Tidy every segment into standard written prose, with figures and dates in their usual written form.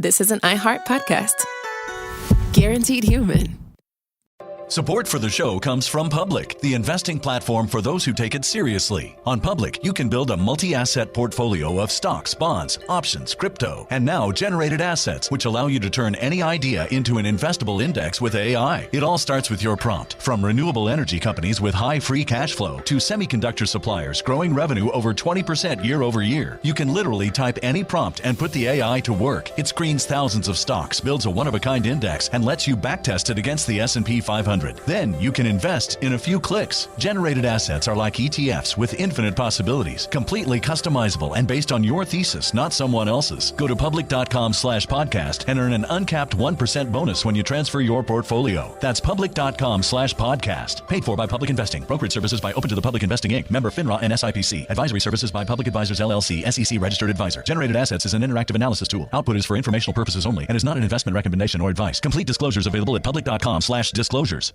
this is an iHeart podcast. Guaranteed human. Support for the show comes from Public, the investing platform for those who take it seriously. On Public, you can build a multi-asset portfolio of stocks, bonds, options, crypto, and now generated assets, which allow you to turn any idea into an investable index with AI. It all starts with your prompt. From renewable energy companies with high free cash flow to semiconductor suppliers growing revenue over 20% year over year, you can literally type any prompt and put the AI to work. It screens thousands of stocks, builds a one-of-a-kind index, and lets you backtest it against the S&P 500. Then you can invest in a few clicks. Generated assets are like ETFs with infinite possibilities, completely customizable and based on your thesis, not someone else's. Go to public.com/podcast and earn an uncapped 1% bonus when you transfer your portfolio. That's public.com/podcast. Paid for by Public Investing. Brokerage services by Open to the Public Investing Inc. Member FINRA and SIPC. Advisory services by Public Advisors LLC, SEC registered advisor. Generated assets is an interactive analysis tool. Output is for informational purposes only and is not an investment recommendation or advice. Complete disclosures available at public.com/disclosures.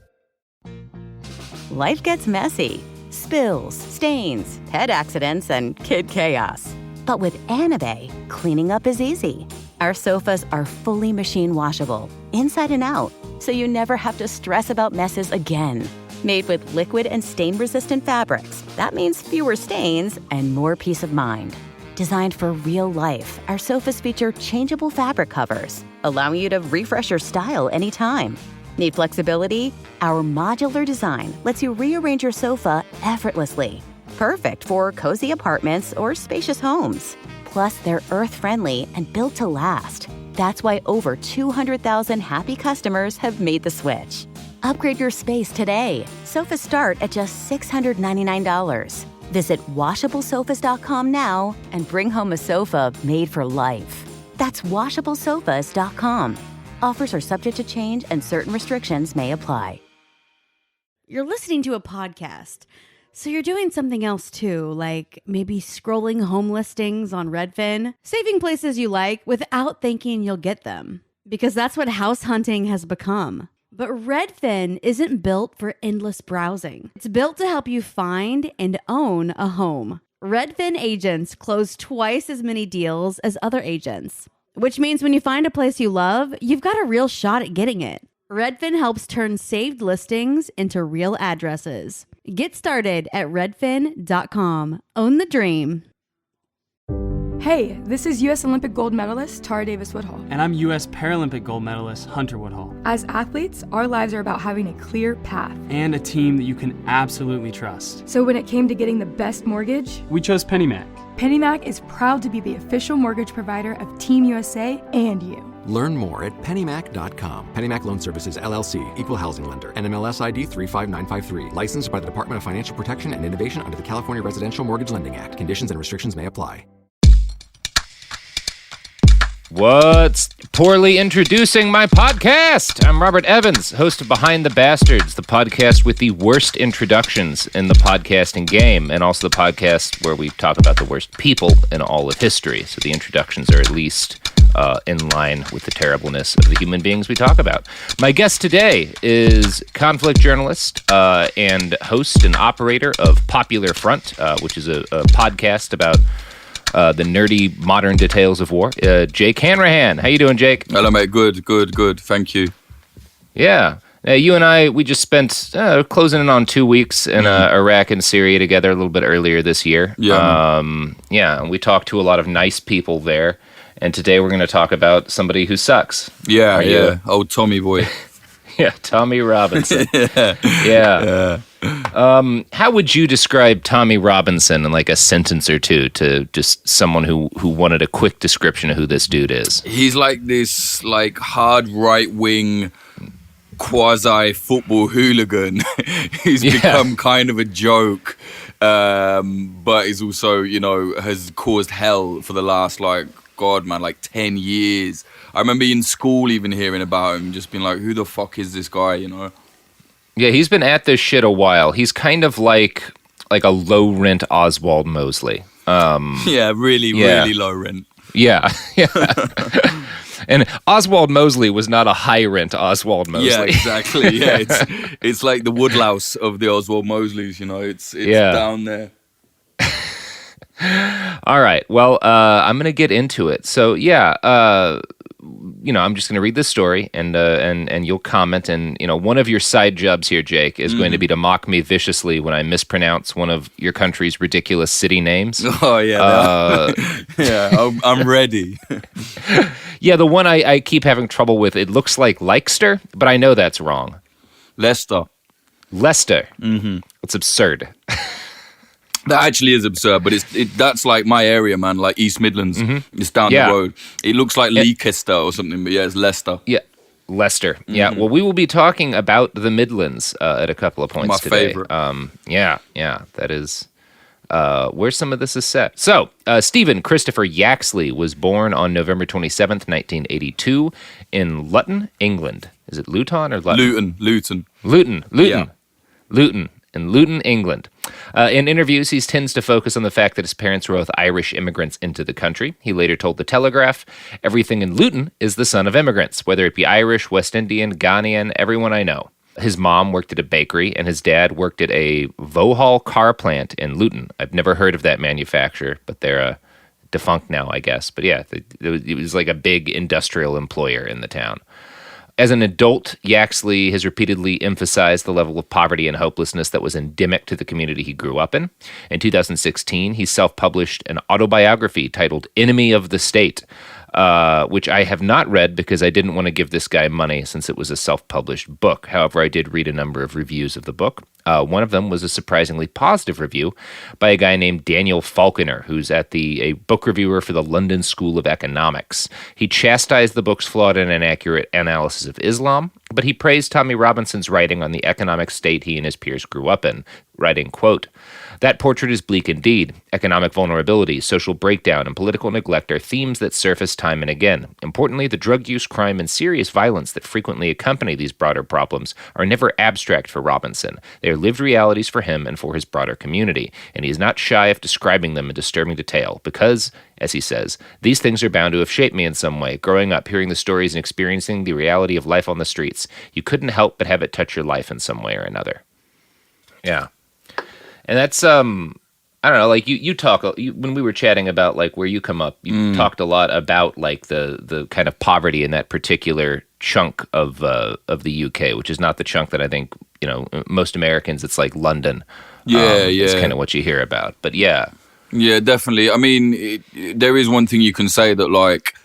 Life gets messy. Spills, stains, pet accidents, and kid chaos. But with Anabay, cleaning up is easy. Our sofas are fully machine washable, inside and out, so you never have to stress about messes again. Made with liquid and stain-resistant fabrics, that means fewer stains and more peace of mind. Designed for real life, our sofas feature changeable fabric covers, allowing you to refresh your style anytime. Need flexibility? Our modular design lets you rearrange your sofa effortlessly. Perfect for cozy apartments or spacious homes. Plus, they're earth-friendly and built to last. That's why over 200,000 happy customers have made the switch. Upgrade your space today. Sofas start at just $699. Visit washablesofas.com now and bring home a sofa made for life. That's washablesofas.com. Offers are subject to change and certain restrictions may apply. You're listening to a podcast, so you're doing something else too, like maybe scrolling home listings on Redfin, saving places you like without thinking you'll get them, because that's what house hunting has become. But Redfin isn't built for endless browsing. It's built to help you find and own a home. Redfin agents close twice as many deals as other agents, which means when you find a place you love, you've got a real shot at getting it. Redfin helps turn saved listings into real addresses. Get started at redfin.com. Own the dream. Hey, this is U.S. Olympic gold medalist Tara Davis-Woodhull. And I'm U.S. Paralympic gold medalist Hunter Woodhull. As athletes, our lives are about having a clear path. And a team that you can absolutely trust. So when it came to getting the best mortgage, we chose PennyMac. PennyMac is proud to be the official mortgage provider of Team USA and you. Learn more at pennymac.com. PennyMac Loan Services, LLC, Equal Housing Lender, NMLS ID 35953. Licensed by the Department of Financial Protection and Innovation under the California Residential Mortgage Lending Act. Conditions and restrictions may apply. What's poorly introducing my podcast? I'm Robert Evans, host of Behind the Bastards, the podcast with the worst introductions in the podcasting game, and also the podcast where we talk about the worst people in all of history. So the introductions are at least in line with the terribleness of the human beings we talk about. My guest today is conflict journalist and host and operator of Popular Front, which is a podcast about the nerdy modern details of war. Jake Hanrahan. How you doing, Jake? Hello, mate. Good. Thank you. Yeah. You and I, we just spent closing in on 2 weeks in Iraq and Syria together a little bit earlier this year. Yeah. And we talked to a lot of nice people there. And today we're going to talk about somebody who sucks. Yeah. Old Tommy boy. Yeah, Tommy Robinson. Yeah. How would you describe Tommy Robinson in like a sentence or two to just someone who wanted a quick description of who this dude is? He's like this hard right-wing quasi-football hooligan who's become kind of a joke, but is also, has caused hell for the last 10 years. I remember in school even hearing about him, just being like, who the fuck is this guy, Yeah, he's been at this shit a while. He's kind of like a low-rent Oswald Mosley. Really low rent. Yeah. And Oswald Mosley was not a high-rent Oswald Mosley. Yeah, exactly. Yeah, it's like the Woodlouse of the Oswald Mosleys, It's down there. All right. Well, I'm going to get into it. So, I'm just going to read this story, and you'll comment. And one of your side jobs here, Jake, is going to be to mock me viciously when I mispronounce one of your country's ridiculous city names. Oh yeah, yeah. I'm ready. Yeah, the one I keep having trouble with. It looks like Leicester, but I know that's wrong. Leicester. Mm-hmm. It's absurd. That actually is absurd, but that's like my area, man. Like East Midlands, it's down the road. It looks like Leicester or something, but yeah, it's Leicester. Yeah, Leicester. Yeah. Well, we will be talking about the Midlands at a couple of points today. My favorite. Yeah. That is where some of this is set. So, Stephen Christopher Yaxley was born on November 27th, 1982, in Luton, England. Is it Luton or Luton? Luton. Yeah. Luton. In Luton, England. In interviews, he tends to focus on the fact that his parents were both Irish immigrants into the country. He later told The Telegraph, "Everything in Luton is the son of immigrants, whether it be Irish, West Indian, Ghanaian, everyone I know." His mom worked at a bakery, and his dad worked at a Vauxhall car plant in Luton. I've never heard of that manufacturer, but they're defunct now, I guess. But yeah, it was like a big industrial employer in the town. As an adult, Yaxley has repeatedly emphasized the level of poverty and hopelessness that was endemic to the community he grew up in. In 2016, he self-published an autobiography titled Enemy of the State, which I have not read because I didn't want to give this guy money since it was a self-published book. However, I did read a number of reviews of the book. One of them was a surprisingly positive review by a guy named Daniel Falconer, who's a book reviewer for the London School of Economics. He chastised the book's flawed and inaccurate analysis of Islam, but he praised Tommy Robinson's writing on the economic state he and his peers grew up in, writing, quote, "That portrait is bleak indeed. Economic vulnerability, social breakdown, and political neglect are themes that surface time and again. Importantly, the drug use, crime, and serious violence that frequently accompany these broader problems are never abstract for Robinson. They are lived realities for him and for his broader community, and he is not shy of describing them in disturbing detail because, as he says, these things are bound to have shaped me in some way. Growing up, hearing the stories and experiencing the reality of life on the streets, you couldn't help but have it touch your life in some way or another." Yeah. And that's, I don't know, like you talk, when we were chatting about like where you come up, you talked a lot about like the kind of poverty in that particular chunk of the UK, which is not the chunk that I think, most Americans, it's like London. Yeah. It's kind of what you hear about, but yeah. Yeah, definitely. I mean, there is one thing you can say that like,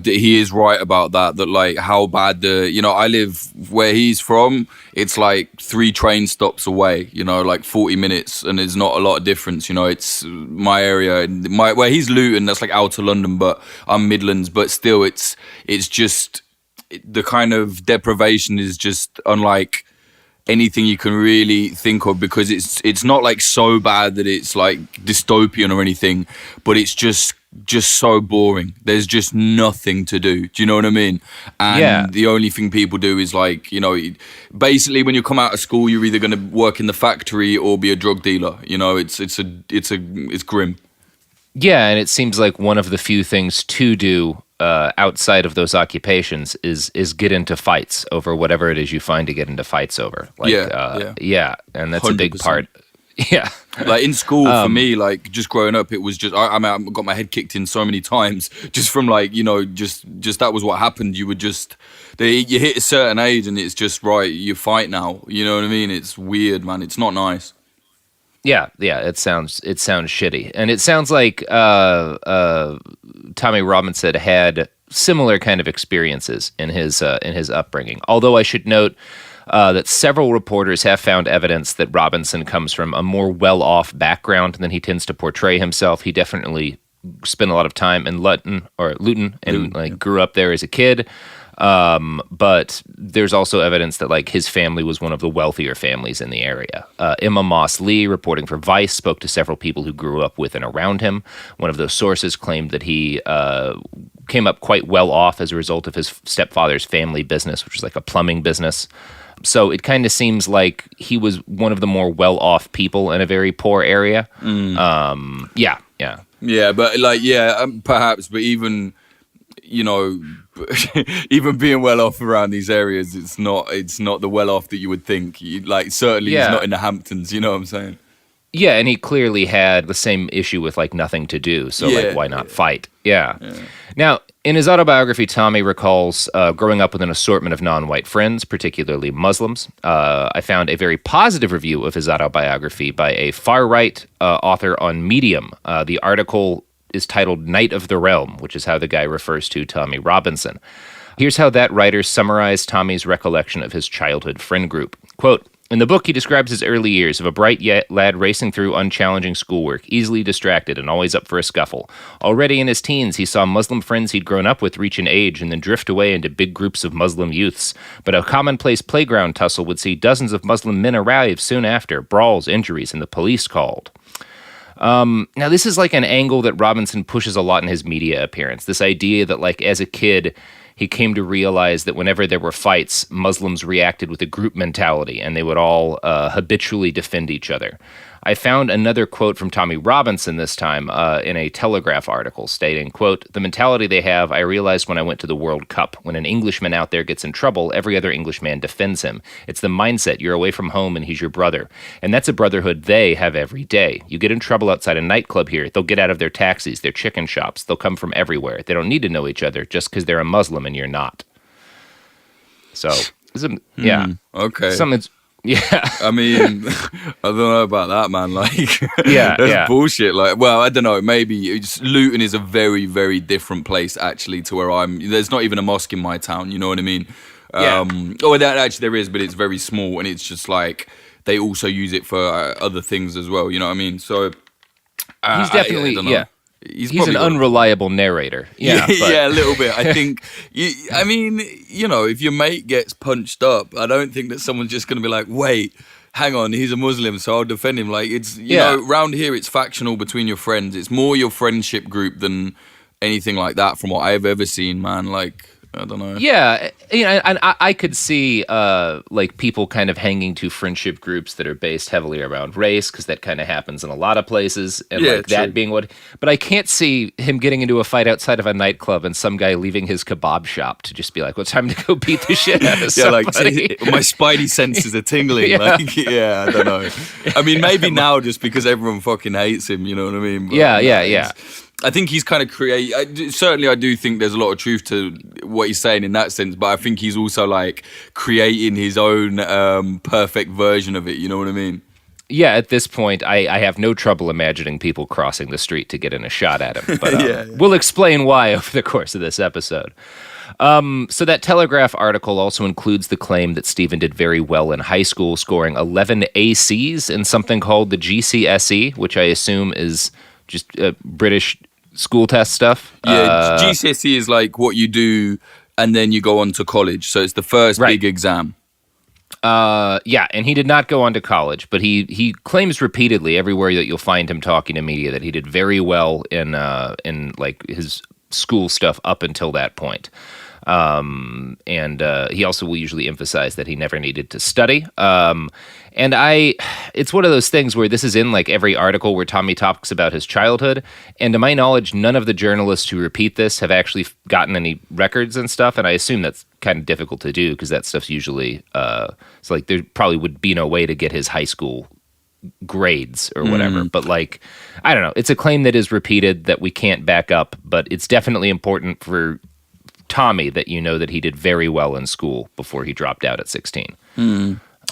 he is right about that like how bad I live where he's from, it's like 3 train stops away, like 40 minutes, and there's not a lot of difference. It's my area, where he's Luton, that's like outer London, but I'm Midlands, but still it's just the kind of deprivation is just unlike anything you can really think of, because it's not like so bad that it's like dystopian or anything, but it's just so boring. There's just nothing to do. Do you know what I mean? And the only thing people do is like, basically when you come out of school, you're either going to work in the factory or be a drug dealer. It's grim. Yeah, and it seems like one of the few things to do outside of those occupations is get into fights over whatever it is you find to get into fights over. Like, yeah, and that's 100%. A big part. Yeah. Like in school, for me, like just growing up, it was just, I got my head kicked in so many times just from like, just that was what happened. You would just, you hit a certain age and it's just, right, you fight now. You know what I mean? It's weird, man. It's not nice. Yeah, it sounds shitty. And it sounds like Tommy Robinson had similar kind of experiences in his upbringing. Although I should note that several reporters have found evidence that Robinson comes from a more well-off background than he tends to portray himself. He definitely spent a lot of time in Luton and grew up there as a kid. But there's also evidence that like his family was one of the wealthier families in the area. Emma Moss Lee, reporting for Vice, spoke to several people who grew up with and around him. One of those sources claimed that he came up quite well off as a result of his stepfather's family business, which was like a plumbing business. So it kind of seems like he was one of the more well-off people in a very poor area. Yeah, but like, perhaps, but even, even being well off around these areas, it's not the well off that you would think. Certainly he's not in the Hamptons, you know what I'm saying? Yeah, and he clearly had the same issue with like nothing to do, so like why not fight? Yeah. Now, in his autobiography, Tommy recalls growing up with an assortment of non-white friends, particularly Muslims. I found a very positive review of his autobiography by a far-right author on Medium. The article is titled Knight of the Realm, which is how the guy refers to Tommy Robinson. Here's how that writer summarized Tommy's recollection of his childhood friend group. Quote, in the book, he describes his early years of a bright lad racing through unchallenging schoolwork, easily distracted and always up for a scuffle. Already in his teens, he saw Muslim friends he'd grown up with reach an age and then drift away into big groups of Muslim youths. But a commonplace playground tussle would see dozens of Muslim men arrive soon after, brawls, injuries, and the police called. Now, this is like an angle that Robinson pushes a lot in his media appearance. This idea that, like, as a kid, he came to realize that whenever there were fights, Muslims reacted with a group mentality, and they would all habitually defend each other. I found another quote from Tommy Robinson this time in a Telegraph article stating, quote, the mentality they have, I realized when I went to the World Cup. When an Englishman out there gets in trouble, every other Englishman defends him. It's the mindset. You're away from home and he's your brother. And that's a brotherhood they have every day. You get in trouble outside a nightclub here, they'll get out of their taxis, their chicken shops. They'll come from everywhere. They don't need to know each other just because they're a Muslim and you're not. So, yeah. Okay. Something's... Yeah, I mean, I don't know about that, man. Like, that's bullshit. Like, well, I don't know. Maybe Luton is a very, very different place actually to where I'm. There's not even a mosque in my town. You know what I mean? Actually there is, but it's very small, and it's just like they also use it for other things as well. You know what I mean? So he's definitely He's an unreliable narrator. Yeah, yeah, a little bit. I think, I mean, you know, if your mate gets punched up, I don't think that someone's just going to be like, wait, hang on, he's a Muslim, so I'll defend him. Like, it's, you know, round here, it's factional between your friends. It's more your friendship group than anything like that from what I've ever seen, man. Like, I don't know. Yeah, you know, and I could see like people kind of hanging to friendship groups that are based heavily around race, because that kind of happens in a lot of places, and like that being what. But I can't see him getting into a fight outside of a nightclub and some guy leaving his kebab shop to just be like, "Well, it's time to go beat the shit out of somebody." Like my spidey senses are tingling. Like, I don't know. I mean, maybe now just because everyone fucking hates him. You know what I mean? But yeah. I think he's kind of certainly I do think there's a lot of truth to what he's saying in that sense, but I think he's also like creating his own perfect version of it, you know what I mean? Yeah, at this point, I have no trouble imagining people crossing the street to get in a shot at him, but we'll explain why over the course of this episode. So that Telegraph article also includes the claim that Stephen did very well in high school, scoring 11 ACs in something called the GCSE, which I assume is just British school test stuff. Yeah, GCSE is like what you do and then you go on to college. So it's the first big exam. And he did not go on to college, but he claims repeatedly everywhere that you'll find him talking to media that he did very well in like his school stuff up until that point. And he also will usually emphasize that he never needed to study. It's one of those things where this is in like every article where Tommy talks about his childhood. And to my knowledge, none of the journalists who repeat this have actually gotten any records and stuff. And I assume that's kind of difficult to do because that stuff's usually, it's like there probably would be no way to get his high school grades or whatever. But like, I don't know. It's a claim that is repeated that we can't back up, but it's definitely important for Tommy that you know that he did very well in school before he dropped out at 16.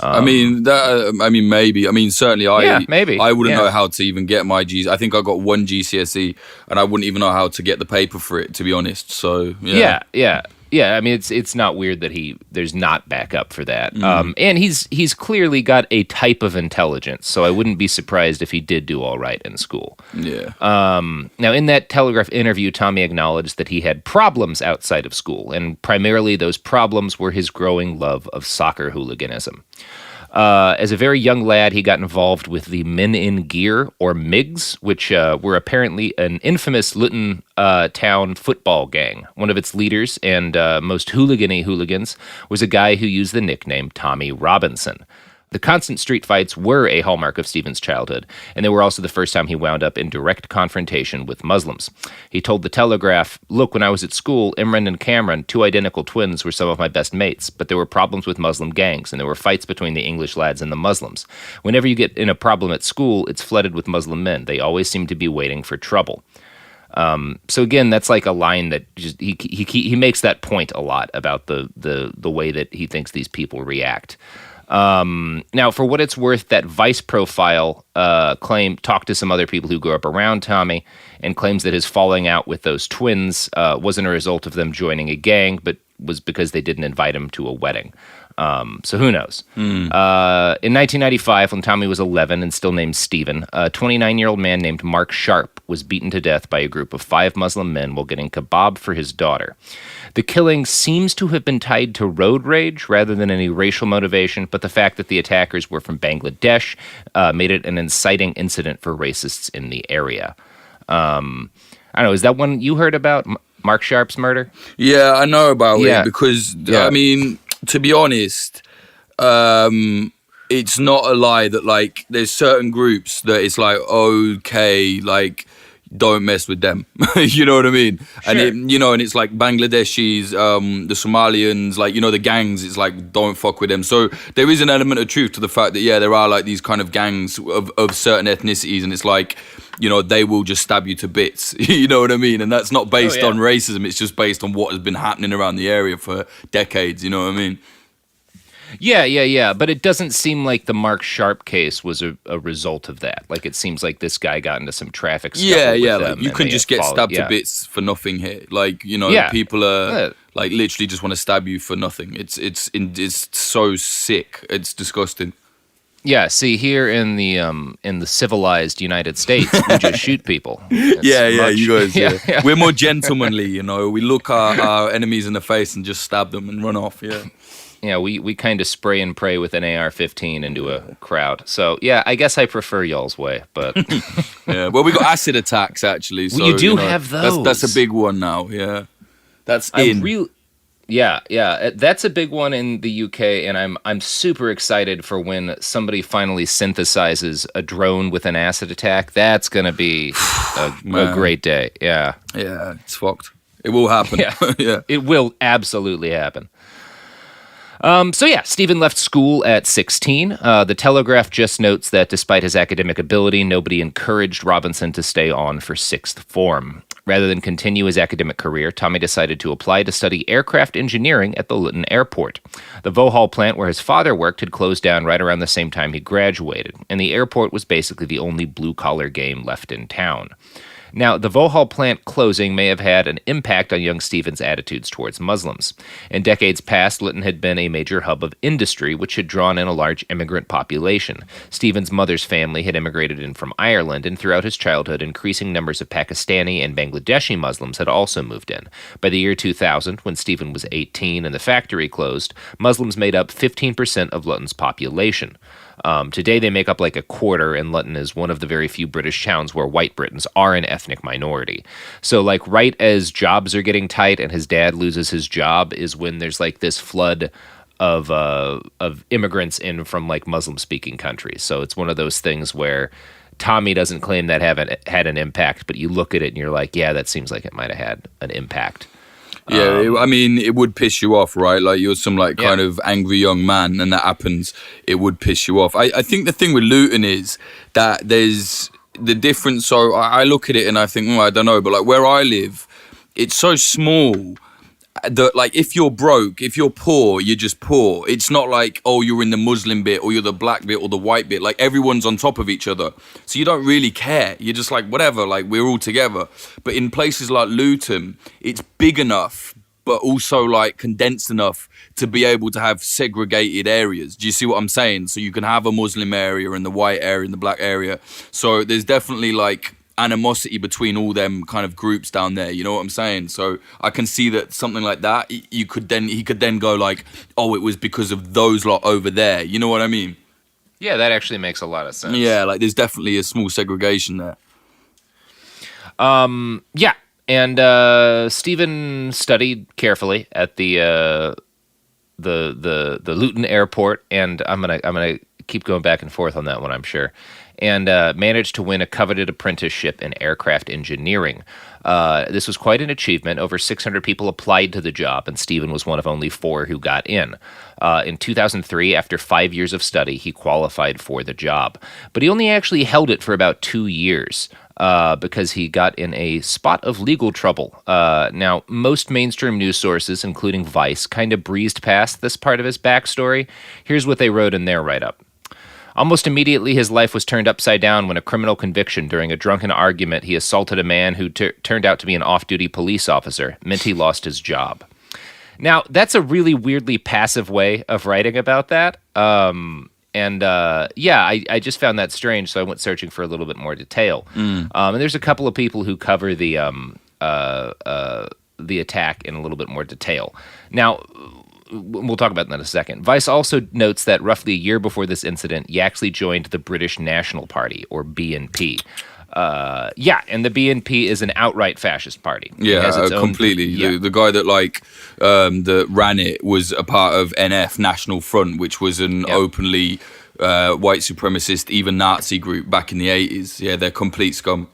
I mean, maybe. I mean, certainly maybe. I wouldn't know how to even get my G's. I think I got one GCSE and I wouldn't even know how to get the paper for it, to be honest. So, Yeah, I mean, it's not weird that there's not backup for that. And he's clearly got a type of intelligence, so I wouldn't be surprised if he did do all right in school. Yeah. Now, in that Telegraph interview, Tommy acknowledged that he had problems outside of school, and primarily those problems were his growing love of soccer hooliganism. As a very young lad, he got involved with the Men in Gear, or MIGs, which were apparently an infamous Luton town football gang. One of its leaders and most hooligan-y hooligans was a guy who used the nickname Tommy Robinson. The constant street fights were a hallmark of Stephen's childhood, and they were also the first time he wound up in direct confrontation with Muslims. He told The Telegraph, "Look, when I was at school, Imran and Cameron, two identical twins, were some of my best mates, but there were problems with Muslim gangs, and there were fights between the English lads and the Muslims. Whenever you get in a problem at school, it's flooded with Muslim men. They always seem to be waiting for trouble." So again, that's like a line that just, he makes that point a lot about the way that he thinks these people react. Now, for what it's worth, that Vice profile talked to some other people who grew up around Tommy and claims that his falling out with those twins wasn't a result of them joining a gang, but was because they didn't invite him to a wedding. So who knows? In 1995, when Tommy was 11 and still named Stephen, a 29-year-old man named Mark Sharp was beaten to death by a group of 5 Muslim men while getting kebab for his daughter. The killing seems to have been tied to road rage rather than any racial motivation, but the fact that the attackers were from Bangladesh made it an inciting incident for racists in the area. I don't know, is that one you heard about, Mark Sharp's murder? Yeah, I know about it because, I mean, to be honest, it's not a lie that, like, there's certain groups that it's like, okay, like, don't mess with them. You know what I mean? Sure. And and it's like Bangladeshis, the Somalians, like, the gangs, it's like, don't fuck with them. So there is an element of truth to the fact that, there are like these kind of gangs of certain ethnicities, and it's like, they will just stab you to bits. You know what I mean? And that's not based on racism. It's just based on what has been happening around the area for decades. You know what I mean? Yeah. But it doesn't seem like the Mark Sharp case was a result of that. Like, it seems like this guy got into some traffic stuff. Yeah. Like, you can just get stabbed to bits for nothing here. Like, people are like literally just want to stab you for nothing. It's so sick. It's disgusting. Yeah, see, here in the civilized United States, we just shoot people. You guys. Yeah. We're more gentlemanly, We look our enemies in the face and just stab them and run off. Yeah. Yeah, we kind of spray and pray with an AR-15 into a crowd. So, yeah, I guess I prefer y'all's way, but... Yeah, well, we got acid attacks, actually. So, you do have those. That's a big one now, yeah. That's in. Yeah, that's a big one in the UK, and I'm super excited for when somebody finally synthesizes a drone with an acid attack. That's going to be a great day, yeah. Yeah, it's fucked. It will happen. Yeah. It will absolutely happen. Stephen left school at 16. The Telegraph just notes that despite his academic ability, nobody encouraged Robinson to stay on for sixth form. Rather than continue his academic career, Tommy decided to apply to study aircraft engineering at the Luton Airport. The Vauxhall plant where his father worked had closed down right around the same time he graduated, and the airport was basically the only blue-collar game left in town. Now, the Vauxhall plant closing may have had an impact on young Stephen's attitudes towards Muslims. In decades past, Luton had been a major hub of industry, which had drawn in a large immigrant population. Stephen's mother's family had immigrated in from Ireland, and throughout his childhood, increasing numbers of Pakistani and Bangladeshi Muslims had also moved in. By the year 2000, when Stephen was 18 and the factory closed, Muslims made up 15% of Luton's population. Today they make up like a quarter, and Luton is one of the very few British towns where white Britons are an ethnic minority. So like right as jobs are getting tight and his dad loses his job is when there's like this flood of immigrants in from like Muslim-speaking countries. So it's one of those things where Tommy doesn't claim that had an impact, but you look at it and you're like, yeah, that seems like it might have had an impact. Yeah, I mean, it would piss you off, right? Like, you're some, like, kind of angry young man, and that happens, it would piss you off. I think the thing with Luton is that there's the difference. So I look at it and I think, I don't know, but, like, where I live, it's so small that, like, if you're broke, if you're poor, you're just poor. It's not like, oh, you're in the Muslim bit or you're the black bit or the white bit. Like, everyone's on top of each other. So you don't really care. You're just like, whatever, like, we're all together. But in places like Luton, it's big enough, but also, like, condensed enough to be able to have segregated areas. Do you see what I'm saying? So you can have a Muslim area and the white area and the black area. So there's definitely, like, animosity between all them kind of groups down there, you know what I'm saying? So I can see that something like that, he could then go like, oh, it was because of those lot over there, you know what I mean? Yeah, that actually makes a lot of sense. Yeah, like there's definitely a small segregation there. Yeah, and Stephen studied carefully at the Luton Airport, and I'm gonna keep going back and forth on that one, I'm sure. And managed to win a coveted apprenticeship in aircraft engineering. This was quite an achievement. Over 600 people applied to the job, and Stephen was one of only 4 who got in. In 2003, after 5 years of study, he qualified for the job. But he only actually held it for about 2 years because he got in a spot of legal trouble. Now, most mainstream news sources, including Vice, kind of breezed past this part of his backstory. Here's what they wrote in their write-up. Almost immediately, his life was turned upside down when a criminal conviction during a drunken argument he assaulted a man who turned out to be an off-duty police officer meant he lost his job. Now, that's a really weirdly passive way of writing about that. I just found that strange, so I went searching for a little bit more detail. And there's a couple of people who cover the attack in a little bit more detail. Now, we'll talk about that in a second. Vice also notes that roughly a year before this incident, Yaxley joined the British National Party, or BNP. And the BNP is an outright fascist party. Yeah, completely. Yeah. The guy that that ran it was a part of NF, National Front, which was an openly white supremacist, even Nazi group back in the 80s. Yeah, they're complete scum.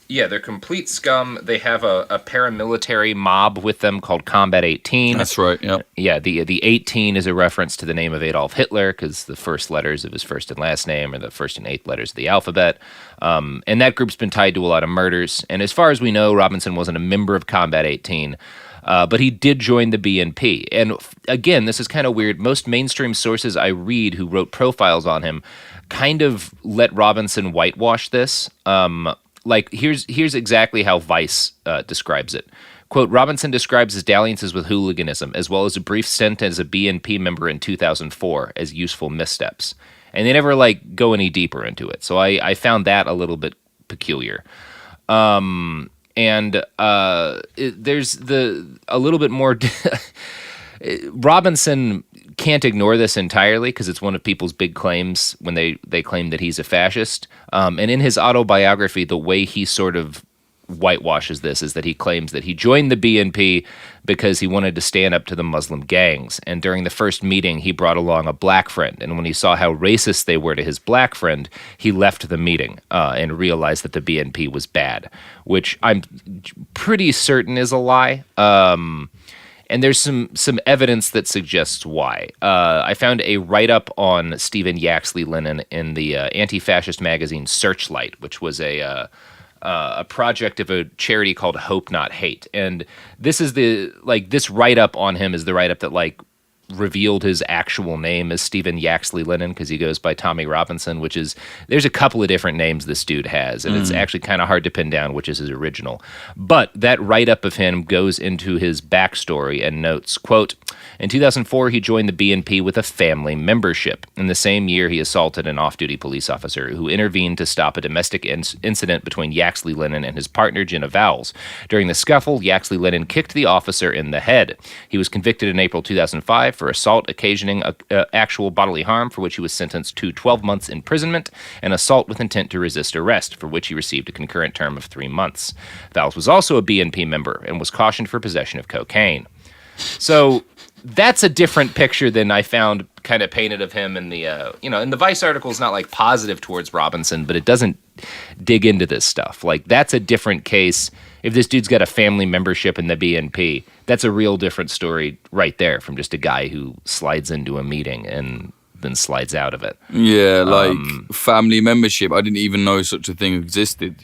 Yeah, they're complete scum. They have a paramilitary mob with them called Combat 18. That's right, yeah. Yeah, the 18 is a reference to the name of Adolf Hitler because the first letters of his first and last name are the first and eighth letters of the alphabet. And that group's been tied to a lot of murders. And as far as we know, Robinson wasn't a member of Combat 18, but he did join the BNP. And again, this is kind of weird. Most mainstream sources I read who wrote profiles on him kind of let Robinson whitewash this. Here's exactly how Vice describes it. Quote, Robinson describes his dalliances with hooliganism, as well as a brief stint as a BNP member in 2004, as useful missteps. And they never, go any deeper into it. So I found that a little bit peculiar. There's a little bit more... Robinson can't ignore this entirely because it's one of people's big claims when they claim that he's a fascist. And in his autobiography, the way he sort of whitewashes this is that he claims that he joined the BNP because he wanted to stand up to the Muslim gangs. And during the first meeting, he brought along a black friend. And when he saw how racist they were to his black friend, he left the meeting and realized that the BNP was bad, which I'm pretty certain is a lie. And there's some evidence that suggests why. I found a write-up on Stephen Yaxley Lennon in the anti-fascist magazine Searchlight, which was a project of a charity called Hope Not Hate. And this is this write-up on him is the write-up that revealed his actual name as Stephen Yaxley Lennon because he goes by Tommy Robinson, which is, there's a couple of different names this dude has, and it's actually kind of hard to pin down which is his original. But that write-up of him goes into his backstory and notes, quote, in 2004, he joined the BNP with a family membership. In the same year, he assaulted an off-duty police officer who intervened to stop a domestic incident between Yaxley Lennon and his partner, Jenna Vowles. During the scuffle, Yaxley Lennon kicked the officer in the head. He was convicted in April 2005 for assault occasioning actual bodily harm, for which he was sentenced to 12 months imprisonment, and assault with intent to resist arrest, for which he received a concurrent term of 3 months. Vowles was also a BNP member and was cautioned for possession of cocaine. So that's a different picture than I found kind of painted of him in the, in the Vice article is not positive towards Robinson, but it doesn't dig into this stuff. That's a different case. If this dude's got a family membership in the BNP, that's a real different story right there from just a guy who slides into a meeting and then slides out of it. Yeah, family membership. I didn't even know such a thing existed,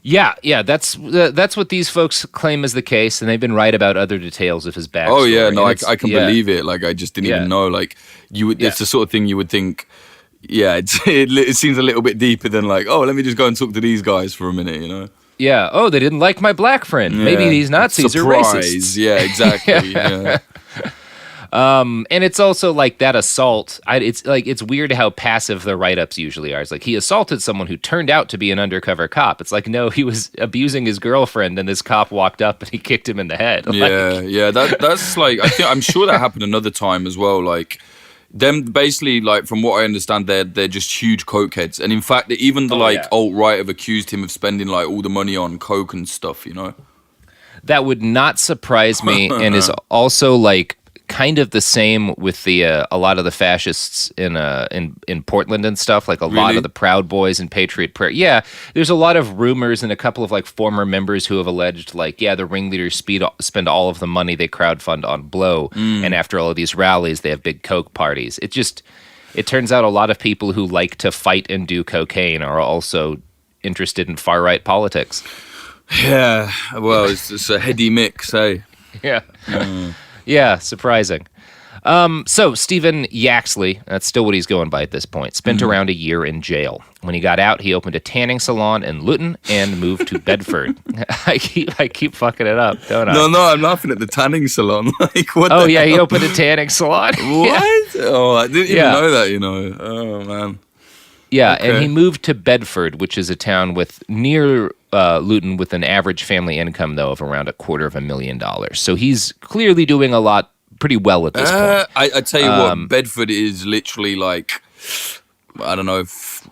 Yeah, that's what these folks claim is the case, and they've been right about other details of his backstory. Oh yeah, no, I can believe it. I just didn't even know. You would, it's the sort of thing you would think. Yeah, it seems a little bit deeper than let me just go and talk to these guys for a minute, Yeah. Oh, they didn't like my black friend. Yeah. Maybe these Nazis Surprise. are racists. Yeah, exactly. yeah. And it's also that assault. It's weird how passive the write-ups usually are. It's he assaulted someone who turned out to be an undercover cop. It's no, he was abusing his girlfriend, and this cop walked up and he kicked him in the head. Yeah. That's I'm sure that happened another time as well. Them basically, from what I understand, they're just huge cokeheads, and in fact, even the alt-right have accused him of spending all the money on coke and stuff. That would not surprise me, and is also kind of the same with the a lot of the fascists in Portland and stuff, like a lot of the Proud Boys and Patriot Prayer. Yeah, there's a lot of rumors and a couple of like former members who have alleged like, yeah, the ringleaders spend all of the money they crowdfund on blow, and after all of these rallies, they have big coke parties. It turns out a lot of people who like to fight and do cocaine are also interested in far-right politics. Yeah, well, it's a heady mix, eh? Yeah. Yeah, surprising. So Stephen Yaxley, that's still what he's going by at this point, spent around a year in jail. When he got out, he opened a tanning salon in Luton and moved to Bedford. I keep fucking it up, don't I? No, I'm laughing at the tanning salon. Like, what? Oh, yeah, he opened a tanning salon. What? Yeah. Oh, I didn't even know that, you know. Oh, man. Yeah, Okay. and he moved to Bedford, which is a town near Luton with an average family income, though, of around $250,000. So he's clearly doing a lot pretty well at this point. I tell you what, Bedford is literally like, I don't know,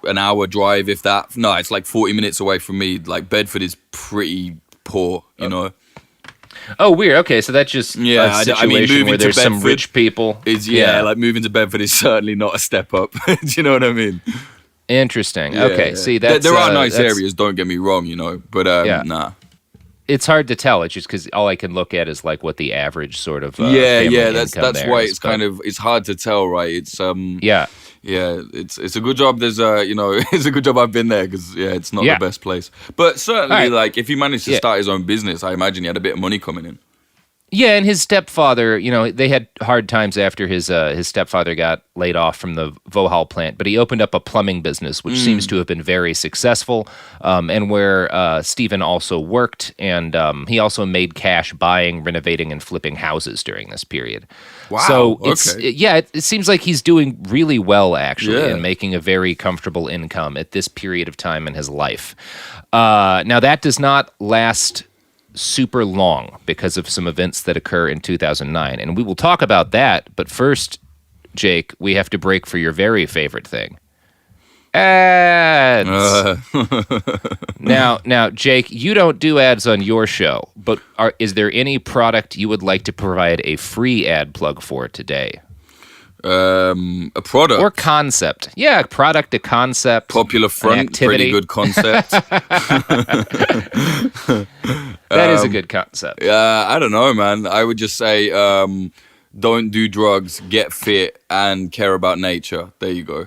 an hour drive, if that. No, it's like 40 minutes away from me. Like, Bedford is pretty poor, you know. Oh, weird. Okay, so that's just a situation moving where there's to some Bedford rich people. Like moving to Bedford is certainly not a step up. Do you know what I mean? Interesting. Yeah, Okay, yeah. see, that's... There are nice areas, don't get me wrong, you know, but nah. It's hard to tell. It's just because all I can look at is like what the average sort of that's there why is, it's kind of, it's hard to tell, right? It's it's a good job. There's it's a good job I've been there, because it's not the best place, but certainly like if he managed to start his own business, I imagine he had a bit of money coming in. Yeah, and his stepfather, you know, they had hard times after his stepfather got laid off from the Vauxhall plant, but he opened up a plumbing business, which seems to have been very successful, and where Stephen also worked, and he also made cash buying, renovating, and flipping houses during this period. Wow. So it seems like he's doing really well, actually, and making a very comfortable income at this period of time in his life. Now, that does not last super long because of some events that occur in 2009. And we will talk about that. But first, Jake, we have to break for your very favorite thing. Ads. Now, Jake, you don't do ads on your show, but is there any product you would like to provide a free ad plug for today? A product or concept? Yeah, a product, a concept, popular front, pretty good concept. That is a good concept. I don't know, man. I would just say, don't do drugs, get fit, and care about nature. There you go.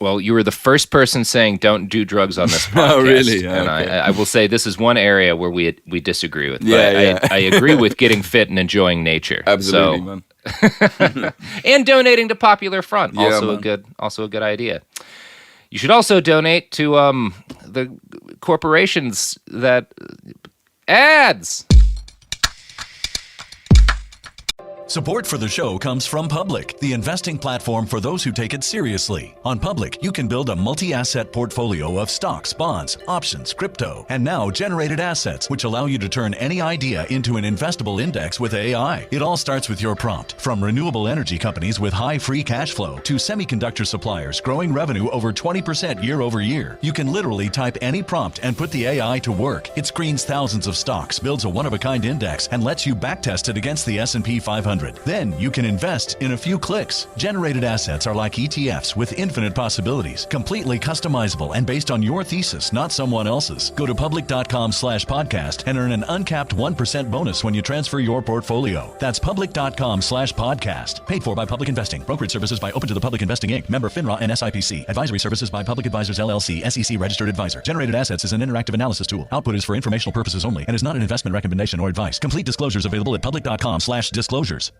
Well, you were the first person saying don't do drugs on this podcast. Oh, really? And I will say this is one area where we disagree with. Yeah. I agree with getting fit and enjoying nature. Absolutely, man. And donating to Popular Front, Yeah, also a good idea. You should also donate to the corporations that ads. Support for the show comes from Public, the investing platform for those who take it seriously. On Public, you can build a multi-asset portfolio of stocks, bonds, options, crypto, and now generated assets, which allow you to turn any idea into an investable index with AI. It all starts with your prompt. From renewable energy companies with high free cash flow to semiconductor suppliers growing revenue over 20% year over year, you can literally type any prompt and put the AI to work. It screens thousands of stocks, builds a one-of-a-kind index, and lets you backtest it against the S&P 500. Then you can invest in a few clicks. Generated assets are like ETFs with infinite possibilities, completely customizable and based on your thesis, not someone else's. Go to public.com/podcast and earn an uncapped 1% bonus when you transfer your portfolio. That's public.com/podcast. Paid for by Public Investing. Brokerage services by Open to the Public Investing Inc. Member FINRA and SIPC. Advisory services by Public Advisors LLC, SEC registered advisor. Generated assets is an interactive analysis tool. Output is for informational purposes only and is not an investment recommendation or advice. Complete disclosures available at public.com/disclosures.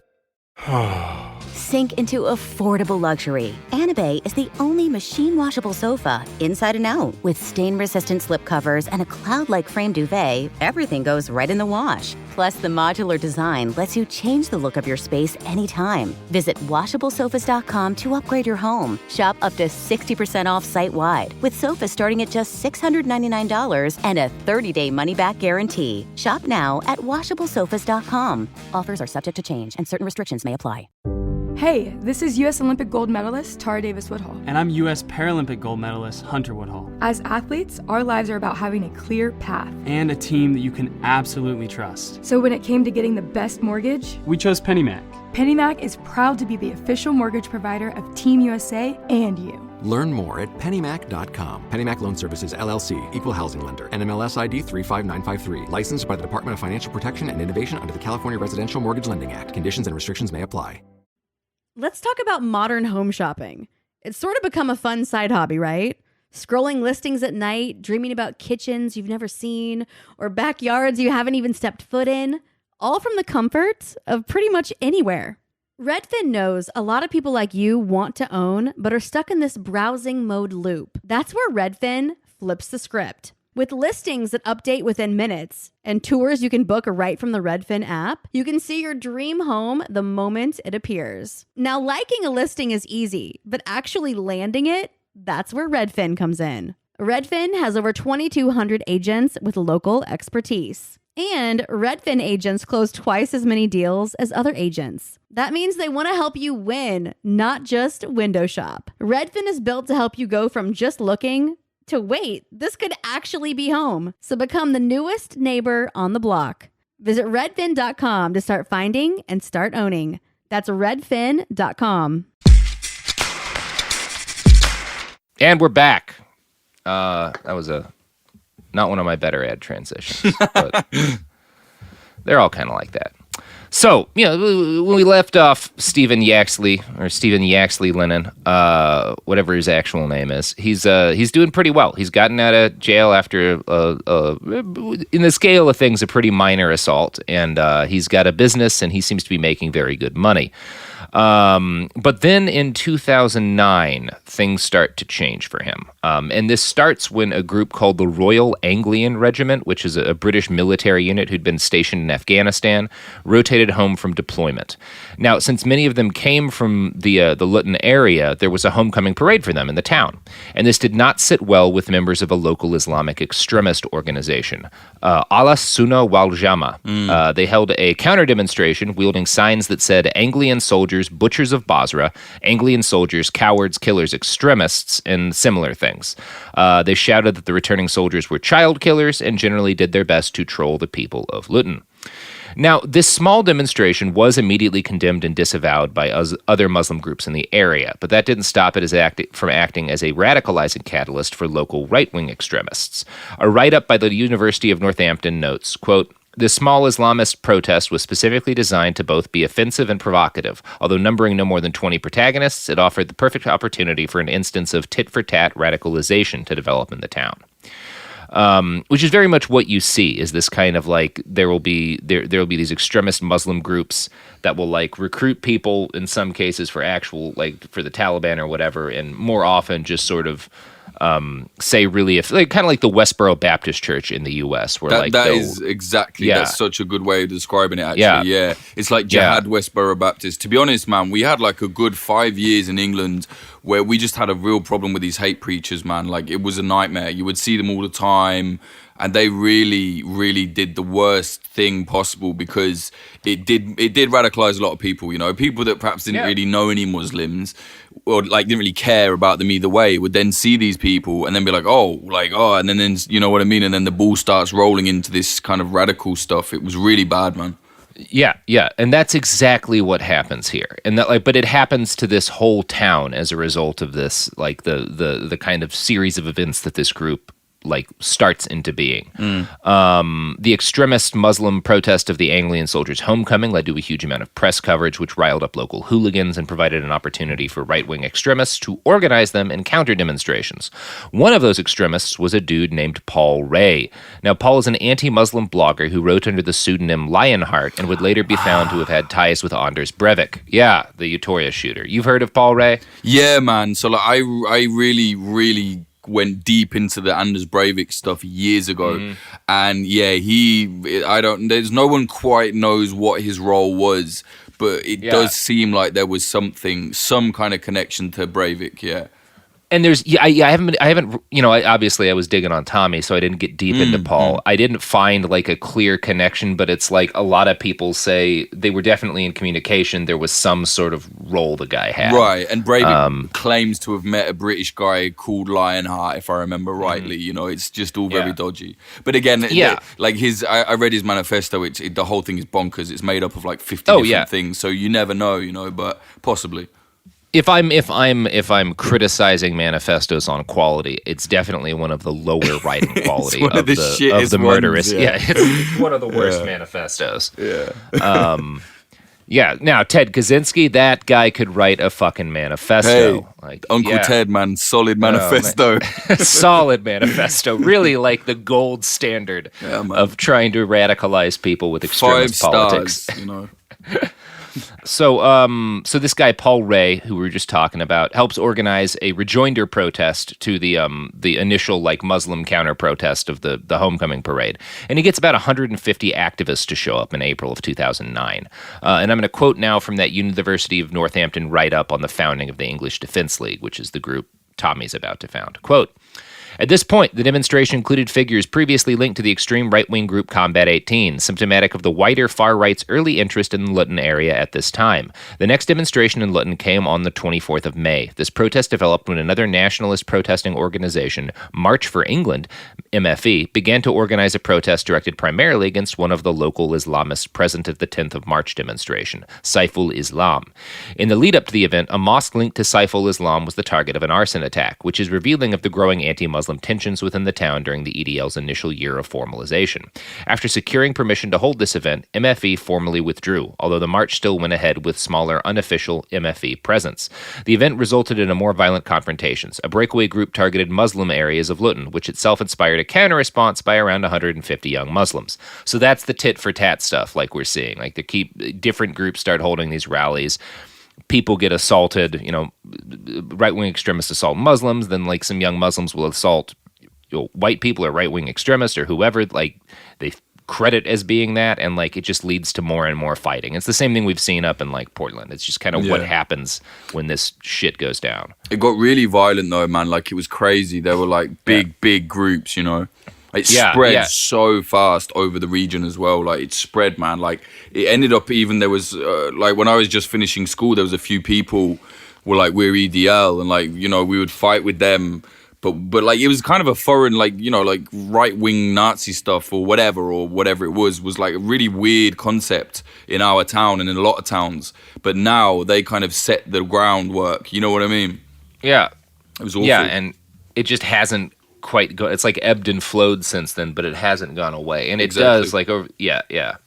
Sink into affordable luxury. Anabe is the only machine washable sofa, inside and out. With stain-resistant slip covers and a cloud-like frame duvet, everything goes right in the wash. Plus, the modular design lets you change the look of your space anytime. Visit washablesofas.com to upgrade your home. Shop up to 60% off site-wide, with sofas starting at just $699 and a 30-day money-back guarantee. Shop now at washablesofas.com. Offers are subject to change and certain restrictions may apply. Hey, this is U.S. Olympic gold medalist Tara Davis-Woodhull. And I'm U.S. Paralympic gold medalist Hunter Woodhull. As athletes, our lives are about having a clear path. And a team that you can absolutely trust. So when it came to getting the best mortgage, we chose PennyMac. PennyMac is proud to be the official mortgage provider of Team USA and you. Learn more at pennymac.com. PennyMac Loan Services, LLC, Equal Housing Lender, NMLS ID 35953. Licensed by the Department of Financial Protection and Innovation under the California Residential Mortgage Lending Act. Conditions and restrictions may apply. Let's talk about modern home shopping. It's sort of become a fun side hobby, right? Scrolling listings at night, dreaming about kitchens you've never seen, or backyards you haven't even stepped foot in, all from the comfort of pretty much anywhere. Redfin knows a lot of people like you want to own, but are stuck in this browsing mode loop. That's where Redfin flips the script. With listings that update within minutes and tours you can book right from the Redfin app, you can see your dream home the moment it appears. Now, liking a listing is easy, but actually landing it, that's where Redfin comes in. Redfin has over 2,200 agents with local expertise. And Redfin agents close twice as many deals as other agents. That means they want to help you win, not just window shop. Redfin is built to help you go from just looking to wait, this could actually be home. So become the newest neighbor on the block. Visit redfin.com to start finding and start owning. That's redfin.com. And we're back. That was not one of my better ad transitions, but they're all kind of like that. So, when we left off Stephen Yaxley Lennon, whatever his actual name is, he's doing pretty well. He's gotten out of jail after, in the scale of things, a pretty minor assault, and he's got a business, and he seems to be making very good money. But then in 2009, things start to change for him. And this starts when a group called the Royal Anglian Regiment, which is a British military unit who'd been stationed in Afghanistan, rotated home from deployment. Now, since many of them came from the Luton area, there was a homecoming parade for them in the town. And this did not sit well with members of a local Islamic extremist organization, Ala Sunnah wal Jama. They held a counter-demonstration wielding signs that said, "Anglian soldiers, butchers of Basra, Anglian soldiers, cowards, killers, extremists," and similar things. They shouted that the returning soldiers were child killers and generally did their best to troll the people of Luton. Now, this small demonstration was immediately condemned and disavowed by other Muslim groups in the area, but that didn't stop it from acting as a radicalizing catalyst for local right-wing extremists. A write-up by the University of Northampton notes, quote, "This small Islamist protest was specifically designed to both be offensive and provocative. Although numbering no more than 20 protagonists, it offered the perfect opportunity for an instance of tit-for-tat radicalization to develop in the town." Which is very much what you see, is this kind of like there will be these extremist Muslim groups that will like recruit people in some cases for actual like for the Taliban or whatever, and more often just sort of say really kind of like the Westboro Baptist Church in the U.S. where that is exactly that's such a good way of describing it. Actually, yeah. It's like Jihad Westboro Baptist. To be honest, man, we had like a good 5 years in England where we just had a real problem with these hate preachers, man. Like it was a nightmare. You would see them all the time, and they really, really did the worst thing possible because it did radicalize a lot of people. People that perhaps didn't really know any Muslims or like didn't really care about them either way would then see these people and then be like, and then you know what I mean? And then the ball starts rolling into this kind of radical stuff. It was really bad, man. Yeah, and that's exactly what happens here. And that but it happens to this whole town as a result of this, like the kind of series of events that this group like starts into being. The extremist Muslim protest of the Anglian soldiers' homecoming led to a huge amount of press coverage, which riled up local hooligans and provided an opportunity for right-wing extremists to organize them in counter-demonstrations. One of those extremists was a dude named Paul Ray. Now, Paul is an anti-Muslim blogger who wrote under the pseudonym Lionheart and would later be found to have had ties with Anders Breivik. Yeah, the Utoya shooter. You've heard of Paul Ray? Yeah, man. So I really, really went deep into the Anders Breivik stuff years ago, and there's no one quite knows what his role was, but it does seem like there was some kind of connection to Breivik, And there's, I haven't, obviously I was digging on Tommy, so I didn't get deep into Paul. I didn't find like a clear connection, but it's like a lot of people say they were definitely in communication. There was some sort of role the guy had. Right, and Breivik claims to have met a British guy called Lionheart, if I remember rightly. It's just all very dodgy. But again, like I read his manifesto. The whole thing is bonkers. It's made up of like 50 different things, so you never know, but possibly. If I'm criticizing manifestos on quality, it's definitely one of the lower writing quality of the murderous. It's one of the worst manifestos. Now Ted Kaczynski, that guy could write a fucking manifesto. Hey, Uncle Ted, man, solid manifesto. Solid manifesto. Really like the gold standard of trying to radicalize people with extremist 5 politics. Stars, So this guy Paul Ray, who we were just talking about, helps organize a rejoinder protest to the initial like Muslim counter protest of the homecoming parade, and he gets about 150 activists to show up in April of 2009. And I'm going to quote now from that University of Northampton write-up on the founding of the English Defence League, which is the group Tommy's about to found. Quote. At this point, the demonstration included figures previously linked to the extreme right-wing group Combat 18, symptomatic of the wider far-right's early interest in the Luton area at this time. The next demonstration in Luton came on the 24th of May. This protest developed when another nationalist protesting organization, March for England, MFE, began to organize a protest directed primarily against one of the local Islamists present at the 10th of March demonstration, Saiful Islam. In the lead-up to the event, a mosque linked to Saiful Islam was the target of an arson attack, which is revealing of the growing anti-Muslim tensions within the town during the EDL's initial year of formalization. After securing permission to hold this event, MFE formally withdrew, although the march still went ahead with smaller, unofficial MFE presence. The event resulted in more violent confrontations. A breakaway group targeted Muslim areas of Luton, which itself inspired a counter-response by around 150 young Muslims. So that's the tit-for-tat stuff, like we're seeing. Like different groups start holding these rallies. People get assaulted, right-wing extremists assault Muslims, then like some young Muslims will assault white people or right-wing extremists or whoever, like they credit as being that, and like it just leads to more and more fighting. It's the same thing we've seen up in like Portland. It's just kind of what happens when this shit goes down. It got really violent though, man. Like it was crazy. There were like big groups, It spread so fast over the region as well. Like it spread, man. Like it ended up even there was like when I was just finishing school, there was a few people were like, we're EDL, and like we would fight with them. But like it was kind of a foreign like like right wing Nazi stuff or whatever it was like a really weird concept in our town and in a lot of towns. But now they kind of set the groundwork. You know what I mean? Yeah. It was awful. Yeah, and it just hasn't quite go. It's like ebbed and flowed since then, but it hasn't gone away, and it does like over. Yeah.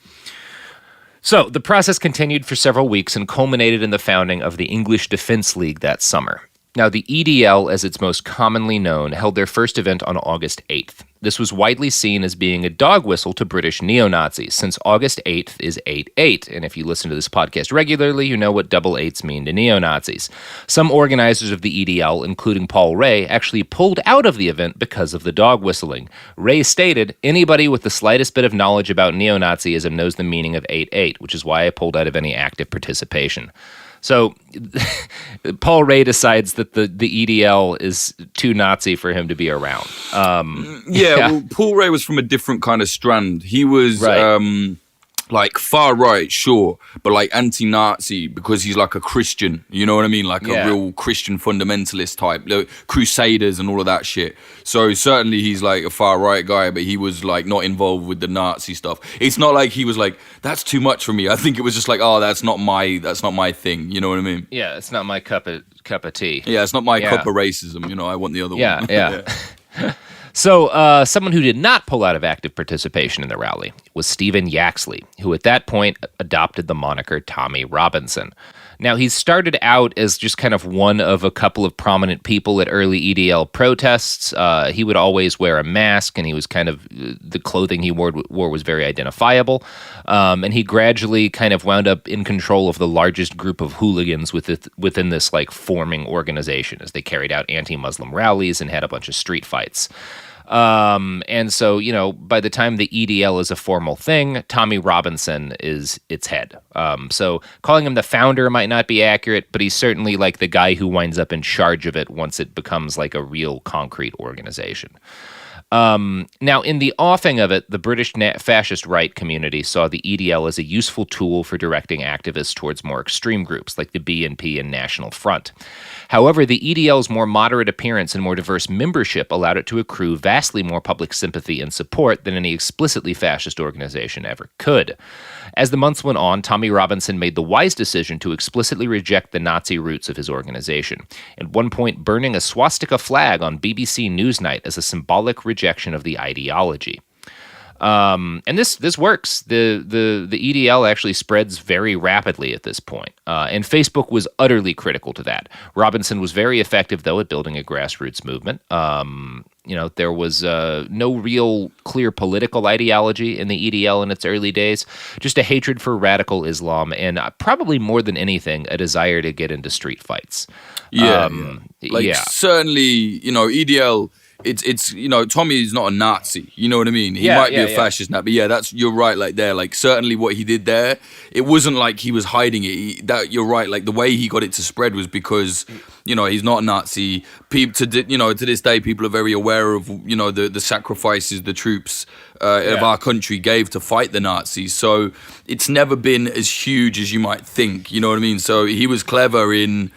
So the process continued for several weeks and culminated in the founding of the English Defence League that summer. Now, the EDL, as it's most commonly known, held their first event on August 8th. This was widely seen as being a dog whistle to British neo-Nazis, since August 8th is 8/8, and if you listen to this podcast regularly, you know what double eights mean to neo-Nazis. Some organizers of the EDL, including Paul Ray, actually pulled out of the event because of the dog whistling. Ray stated, anybody with the slightest bit of knowledge about neo-Nazism knows the meaning of 8/8, which is why I pulled out of any active participation. So Paul Ray decides that the EDL is too Nazi for him to be around. Well, Paul Ray was from a different kind of strand. He was like far right, sure, but like anti-Nazi because he's like a Christian. You know what I mean? Like a real Christian fundamentalist type, like Crusaders and all of that shit. So certainly he's like a far right guy, but he was like not involved with the Nazi stuff. It's not like he was like, that's too much for me. I think it was just like, oh, that's not my thing. You know what I mean? Yeah, it's not my cup of tea. Yeah, it's not my cup of racism. I want the other one. Yeah. So someone who did not pull out of active participation in the rally was Stephen Yaxley, who at that point adopted the moniker Tommy Robinson. Now, he started out as just kind of one of a couple of prominent people at early EDL protests. He would always wear a mask, and he was kind of, the clothing he wore was very identifiable. And he gradually kind of wound up in control of the largest group of hooligans within this like forming organization as they carried out anti-Muslim rallies and had a bunch of street fights. And so, by the time the EDL is a formal thing, Tommy Robinson is its head. So calling him the founder might not be accurate, but he's certainly like the guy who winds up in charge of it once it becomes like a real concrete organization. Now, in the offing of it, the British fascist right community saw the EDL as a useful tool for directing activists towards more extreme groups like the BNP and National Front. However, the EDL's more moderate appearance and more diverse membership allowed it to accrue vastly more public sympathy and support than any explicitly fascist organization ever could. As the months went on, Tommy Robinson made the wise decision to explicitly reject the Nazi roots of his organization, at one point burning a swastika flag on BBC Newsnight as a symbolic rejection of the ideology. And this works. The EDL actually spreads very rapidly at this point. And Facebook was utterly critical to that. Robinson was very effective, though, at building a grassroots movement. There was no real clear political ideology in the EDL in its early days, just a hatred for radical Islam and probably more than anything, a desire to get into street fights. Certainly, EDL... It's Tommy is not a Nazi. You know what I mean? He might be a fascist now, but you're right. Like there, like certainly what he did there, it wasn't like he was hiding it. You're right. Like the way he got it to spread was because he's not a Nazi. People to this day, people are very aware of the sacrifices the troops of our country gave to fight the Nazis. So it's never been as huge as you might think. You know what I mean? So he was clever in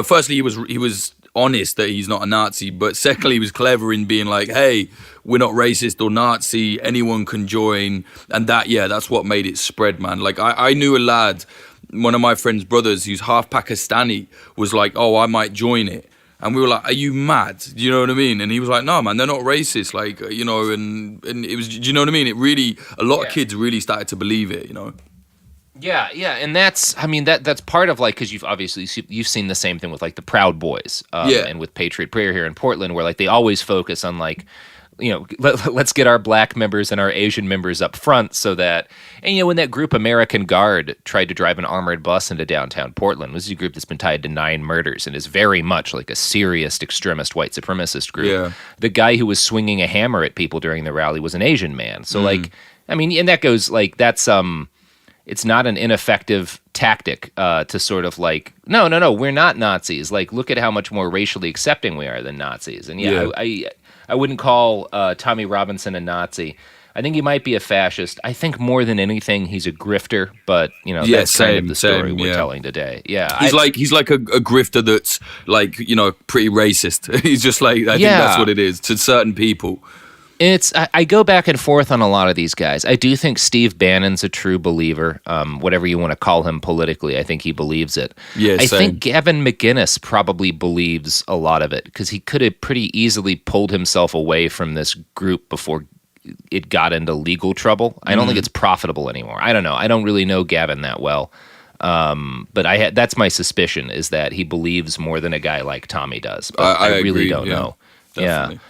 firstly he was honest that he's not a Nazi, but secondly, he was clever in being like, hey, we're not racist or Nazi, anyone can join. And that's what made it spread, man. Like, I knew a lad, one of my friend's brothers, who's half Pakistani, was like, oh, I might join it. And we were like, are you mad? Do you know what I mean? And he was like, no, man, they're not racist. Like, and it was, do you know what I mean? It really, a lot of kids really started to believe it, Yeah, and that's part of like, because you've seen the same thing with like the Proud Boys, and with Patriot Prayer here in Portland, where like they always focus on like, let's get our black members and our Asian members up front, so that, and when that group American Guard tried to drive an armored bus into downtown Portland, this is a group that's been tied to 9 murders and is very much like a serious extremist white supremacist group. Yeah. The guy who was swinging a hammer at people during the rally was an Asian man, so like, and that goes like that's it's not an ineffective tactic to sort of like, no, we're not Nazis. Like, look at how much more racially accepting we are than Nazis. And I wouldn't call Tommy Robinson a Nazi. I think he might be a fascist. I think more than anything, he's a grifter. But that's kind of the story we're telling today. Yeah, he's like a grifter that's like pretty racist. He's just like, I think that's what it is to certain people. I go back and forth on a lot of these guys. I do think Steve Bannon's a true believer. Whatever you want to call him politically, I think he believes it. Yeah, I think Gavin McInnes probably believes a lot of it, because he could have pretty easily pulled himself away from this group before it got into legal trouble. I don't think it's profitable anymore. I don't know. I don't really know Gavin that well. But that's my suspicion, is that he believes more than a guy like Tommy does. But I really don't know. Definitely. Yeah.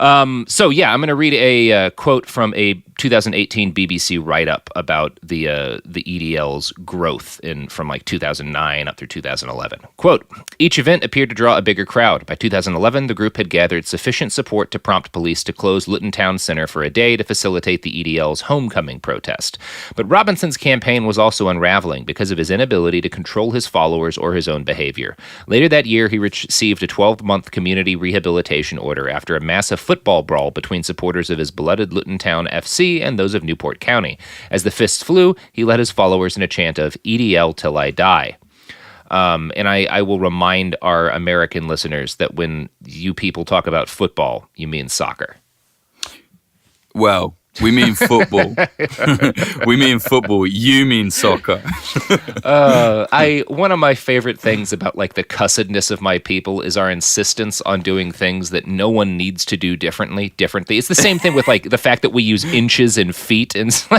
I'm going to read a quote from a 2018 BBC write-up about the EDL's growth from like 2009 up through 2011. Quote, each event appeared to draw a bigger crowd. By 2011, the group had gathered sufficient support to prompt police to close Lytton Town Center for a day to facilitate the EDL's homecoming protest. But Robinson's campaign was also unraveling because of his inability to control his followers or his own behavior. Later that year, he received a 12-month community rehabilitation order after a massive football brawl between supporters of his beloved Lytton Town FC and those of Newport County. As the fists flew, he led his followers in a chant of EDL till I die. And I will remind our American listeners that when you people talk about football, you mean soccer. Well, we mean football. We mean football. You mean soccer. One of my favorite things about like the cussedness of my people is our insistence on doing things that no one needs to do differently. It's the same thing with like the fact that we use inches and feet and why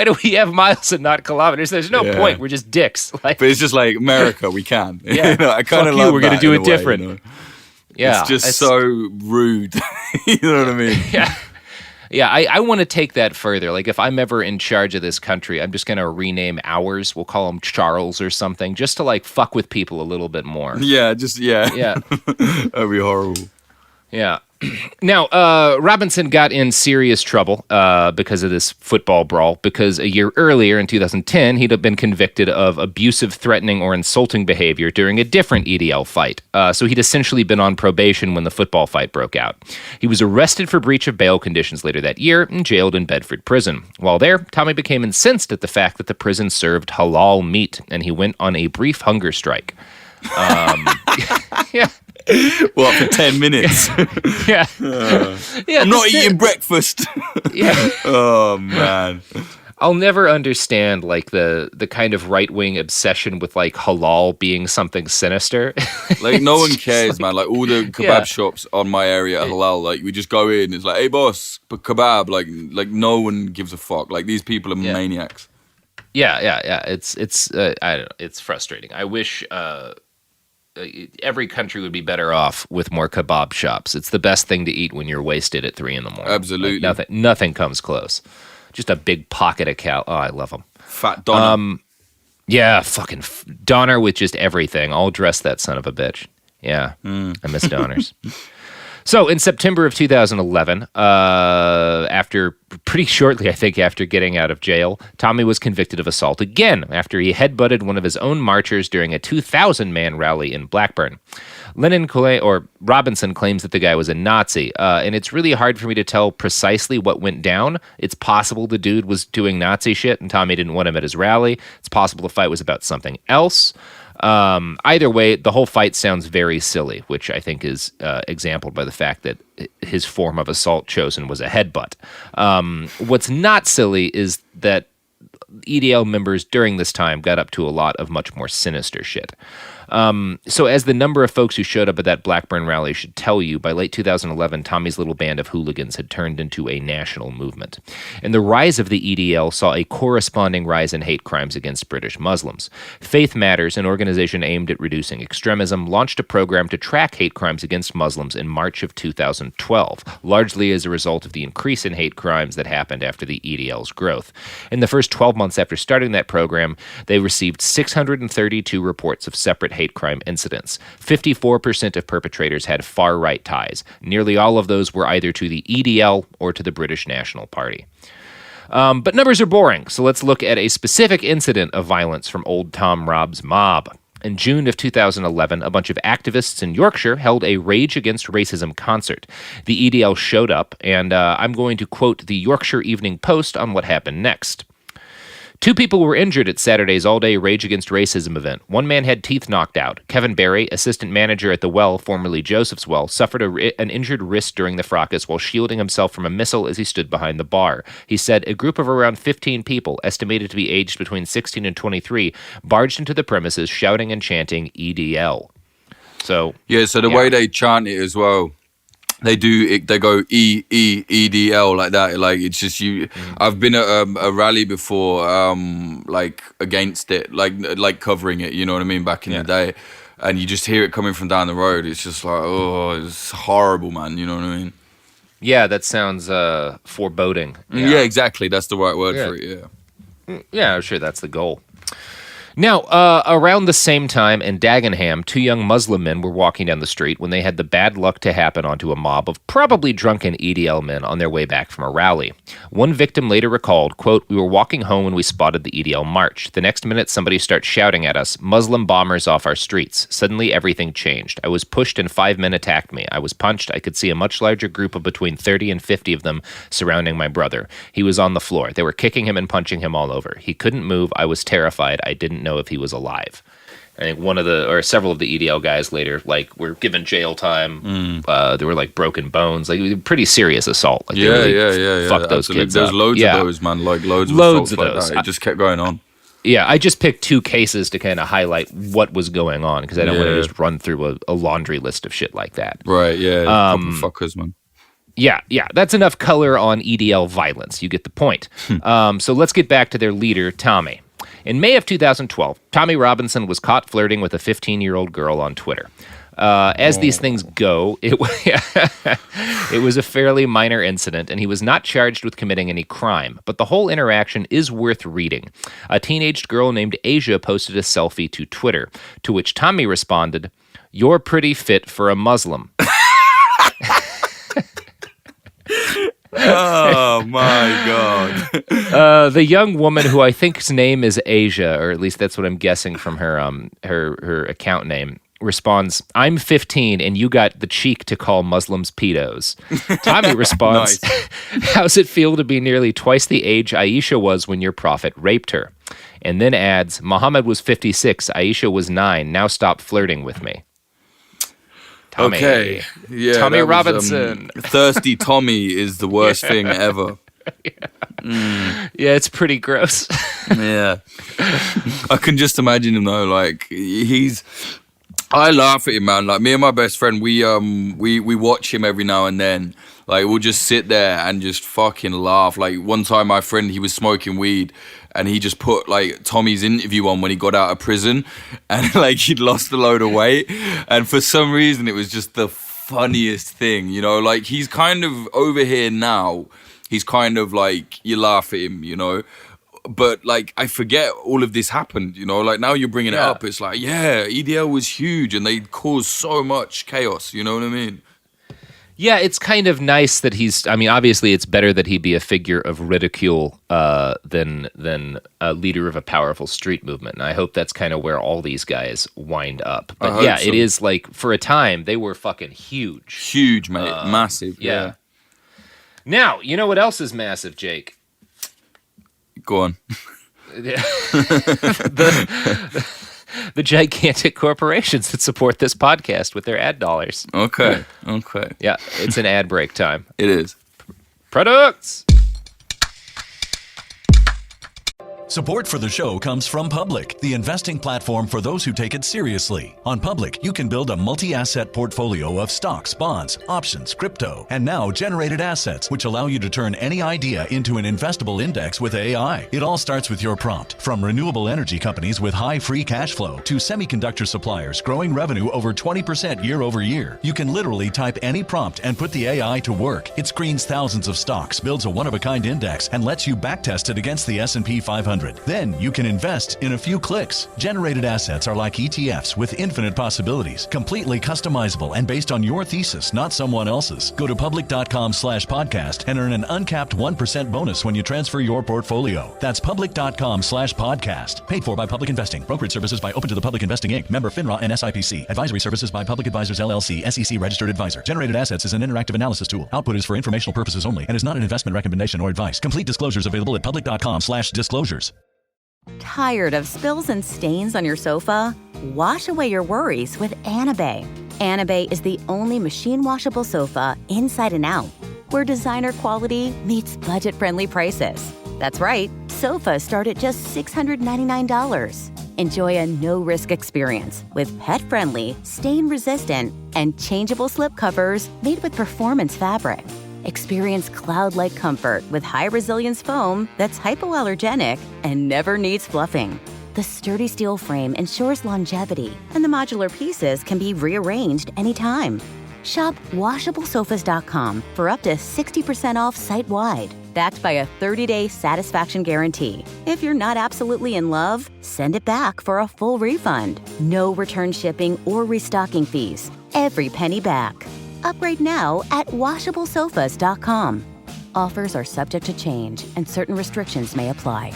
do we have miles and not kilometers? There's no point. We're just dicks. But it's just like America. We can. Yeah. I kind of love. We're gonna do it different. Yeah, it's just so rude. You know what I mean? Yeah. I want to take that further. Like, if I'm ever in charge of this country, I'm just going to rename ours. We'll call him Charles or something, just to, like, fuck with people a little bit more. Yeah. That'd be horrible. Yeah. Now, Robinson got in serious trouble because of this football brawl, because a year earlier, in 2010, he'd been convicted of abusive, threatening, or insulting behavior during a different EDL fight. So he'd essentially been on probation when the football fight broke out. He was arrested for breach of bail conditions later that year and jailed in Bedford Prison. While there, Tommy became incensed at the fact that the prison served halal meat, and he went on a brief hunger strike. Yeah. What, for 10 minutes? Yeah. I'm not eating breakfast. Yeah. Oh, man. I'll never understand, like, the kind of right-wing obsession with, like, halal being something sinister. Like, no one cares, man. Like, all the kebab shops on my area are halal. Like, we just go in, it's like, hey, boss, kebab. Like no one gives a fuck. Like, these people are maniacs. Yeah. It's I don't know. It's frustrating. I wish every country would be better off with more kebab shops. It's the best thing to eat when you're wasted at 3 a.m. Absolutely. Like, nothing comes close. Just a big pocket of cow. Oh, I love them. Fat doner. Yeah, fucking doner with just everything. I'll dress that son of a bitch. Yeah, I miss doners. So in September of 2011, after pretty shortly, I think, after getting out of jail, Tommy was convicted of assault again after he headbutted one of his own marchers during a 2,000-man rally in Blackburn. Robinson claims that the guy was a Nazi, and it's really hard for me to tell precisely what went down. It's possible the dude was doing Nazi shit and Tommy didn't want him at his rally. It's possible the fight was about something else. Either way, the whole fight sounds very silly, which I think is exampled by the fact that his form of assault chosen was a headbutt. What's not silly is that EDL members during this time got up to a lot of much more sinister shit. So as the number of folks who showed up at that Blackburn rally should tell you, by late 2011, Tommy's little band of hooligans had turned into a national movement. And the rise of the EDL saw a corresponding rise in hate crimes against British Muslims. Faith Matters, an organization aimed at reducing extremism, launched a program to track hate crimes against Muslims in March of 2012, largely as a result of the increase in hate crimes that happened after the EDL's growth. In the first 12 months after starting that program, they received 632 reports of separate hate crime incidents. 54% of perpetrators had far-right ties. Nearly all of those were either to the EDL or to the British National Party. But numbers are boring, so let's look at a specific incident of violence from old Tom Robb's mob. In June of 2011, a bunch of activists in Yorkshire held a Rage Against Racism concert. The EDL showed up, and I'm going to quote the Yorkshire Evening Post on what happened next. 2 people were injured at Saturday's all-day Rage Against Racism event. One man had teeth knocked out. Kevin Barry, assistant manager at The Well, formerly Joseph's Well, suffered an injured wrist during the fracas while shielding himself from a missile as he stood behind the bar. He said a group of around 15 people, estimated to be aged between 16 and 23, barged into the premises shouting and chanting EDL. So the way they chant it as well, they go EDL like that. Like, it's just you. I've been at a rally before, like against it, like covering it. You know what I mean? Back in the day, and you just hear it coming from down the road. It's just like, oh, it's horrible, man. You know what I mean? Yeah, that sounds foreboding. Yeah, exactly. That's the right word for it. Yeah. Yeah, I'm sure that's the goal. Now, around the same time in Dagenham, 2 young Muslim men were walking down the street when they had the bad luck to happen onto a mob of probably drunken EDL men on their way back from a rally. One victim later recalled, quote, "We were walking home when we spotted the EDL march. The next minute, somebody starts shouting at us, 'Muslim bombers off our streets.' Suddenly, everything changed. I was pushed and 5 men attacked me. I was punched. I could see a much larger group of between 30 and 50 of them surrounding my brother. He was on the floor. They were kicking him and punching him all over. He couldn't move. I was terrified. I didn't know if he was alive." I think several of the EDL guys later, like, were given jail time. There were like broken bones, like pretty serious assault. Like, fuck those kids There's up. loads of those, man. Like loads of those. Like that. It just kept going on. Yeah, I just picked 2 cases to kind of highlight what was going on because I don't want to just run through a laundry list of shit like that. Right? Yeah. Fuckers, man. Yeah, that's enough color on EDL violence. You get the point. So let's get back to their leader, Tommy. In May of 2012, Tommy Robinson was caught flirting with a 15-year-old girl on Twitter. As these things go, it was a fairly minor incident, and he was not charged with committing any crime. But the whole interaction is worth reading. A teenage girl named Asia posted a selfie to Twitter, to which Tommy responded, "You're pretty fit for a Muslim." Oh my God. The young woman who I think's name is Asia, or at least that's what I'm guessing from her account name, responds, "I'm 15 and you got the cheek to call Muslims pedos." Tommy responds, "How's it feel to be nearly twice the age Aisha was when your prophet raped her?" And then adds, "Muhammad was 56, Aisha was 9. Now stop flirting with me." Tommy. Okay. Yeah, Tommy was, Robinson. Thirsty Tommy is the worst thing ever. Yeah, it's pretty gross. Yeah. I can just imagine him though, like I laugh at him, man. Like me and my best friend, we watch him every now and then. Like we'll just sit there and just fucking laugh. Like one time my friend, he was smoking weed and he just put like Tommy's interview on when he got out of prison and like he'd lost a load of weight. And for some reason it was just the funniest thing, you know, like he's kind of over here now. He's kind of like, you laugh at him, you know. But like I forget all of this happened, you know, like now you're bringing it up. It's like, yeah, EDL was huge and they caused so much chaos, you know what I mean? Yeah, it's kind of nice that obviously it's better that he be a figure of ridicule than a leader of a powerful street movement. And I hope that's kind of where all these guys wind up. But yeah, it is like, for a time, they were fucking huge. Huge, mate. Massive, yeah. Now, you know what else is massive, Jake? Go on. The gigantic corporations that support this podcast with their ad dollars. Okay. Yeah, it's an ad break time. It is. Products! Support for the show comes from Public, the investing platform for those who take it seriously. On Public, you can build a multi-asset portfolio of stocks, bonds, options, crypto, and now generated assets, which allow you to turn any idea into an investable index with AI. It all starts with your prompt. From renewable energy companies with high free cash flow to semiconductor suppliers growing revenue over 20% year over year, you can literally type any prompt and put the AI to work. It screens thousands of stocks, builds a one-of-a-kind index, and lets you backtest it against the S&P 500. Then you can invest in a few clicks. Generated assets are like ETFs with infinite possibilities, completely customizable and based on your thesis, not someone else's. Go to public.com/podcast and earn an uncapped 1% bonus when you transfer your portfolio. That's public.com/podcast. Paid for by Public Investing. Brokerage services by Open to the Public Investing Inc. Member FINRA and SIPC. Advisory services by Public Advisors LLC, SEC registered advisor. Generated assets is an interactive analysis tool. Output is for informational purposes only and is not an investment recommendation or advice. Complete disclosures available at public.com/disclosures. Tired of spills and stains on your sofa? Wash away your worries with Anabay. Anabay is the only machine washable sofa inside and out, where designer quality meets budget-friendly prices. That's right, sofas start at just $699. Enjoy a no-risk experience with pet-friendly, stain-resistant, and changeable slip covers made with performance fabric. Experience cloud-like comfort with high-resilience foam that's hypoallergenic and never needs fluffing. The sturdy steel frame ensures longevity, and the modular pieces can be rearranged anytime. Shop WashableSofas.com for up to 60% off site-wide, backed by a 30-day satisfaction guarantee. If you're not absolutely in love, send it back for a full refund. No return shipping or restocking fees. Every penny back. Upgrade now at WashableSofas.com. Offers are subject to change, and certain restrictions may apply.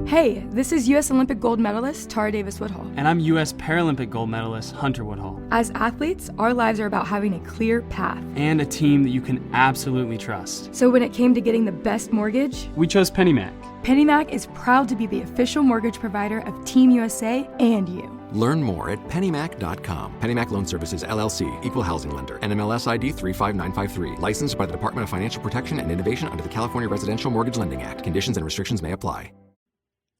Hey, this is U.S. Olympic gold medalist Tara Davis-Woodhull. And I'm U.S. Paralympic gold medalist Hunter Woodhull. As athletes, our lives are about having a clear path. And a team that you can absolutely trust. So when it came to getting the best mortgage, we chose PennyMac. PennyMac is proud to be the official mortgage provider of Team USA and you. Learn more at pennymac.com. PennyMac Loan Services, LLC, Equal Housing Lender, NMLS ID 35953. Licensed by the Department of Financial Protection and Innovation under the California Residential Mortgage Lending Act. Conditions and restrictions may apply.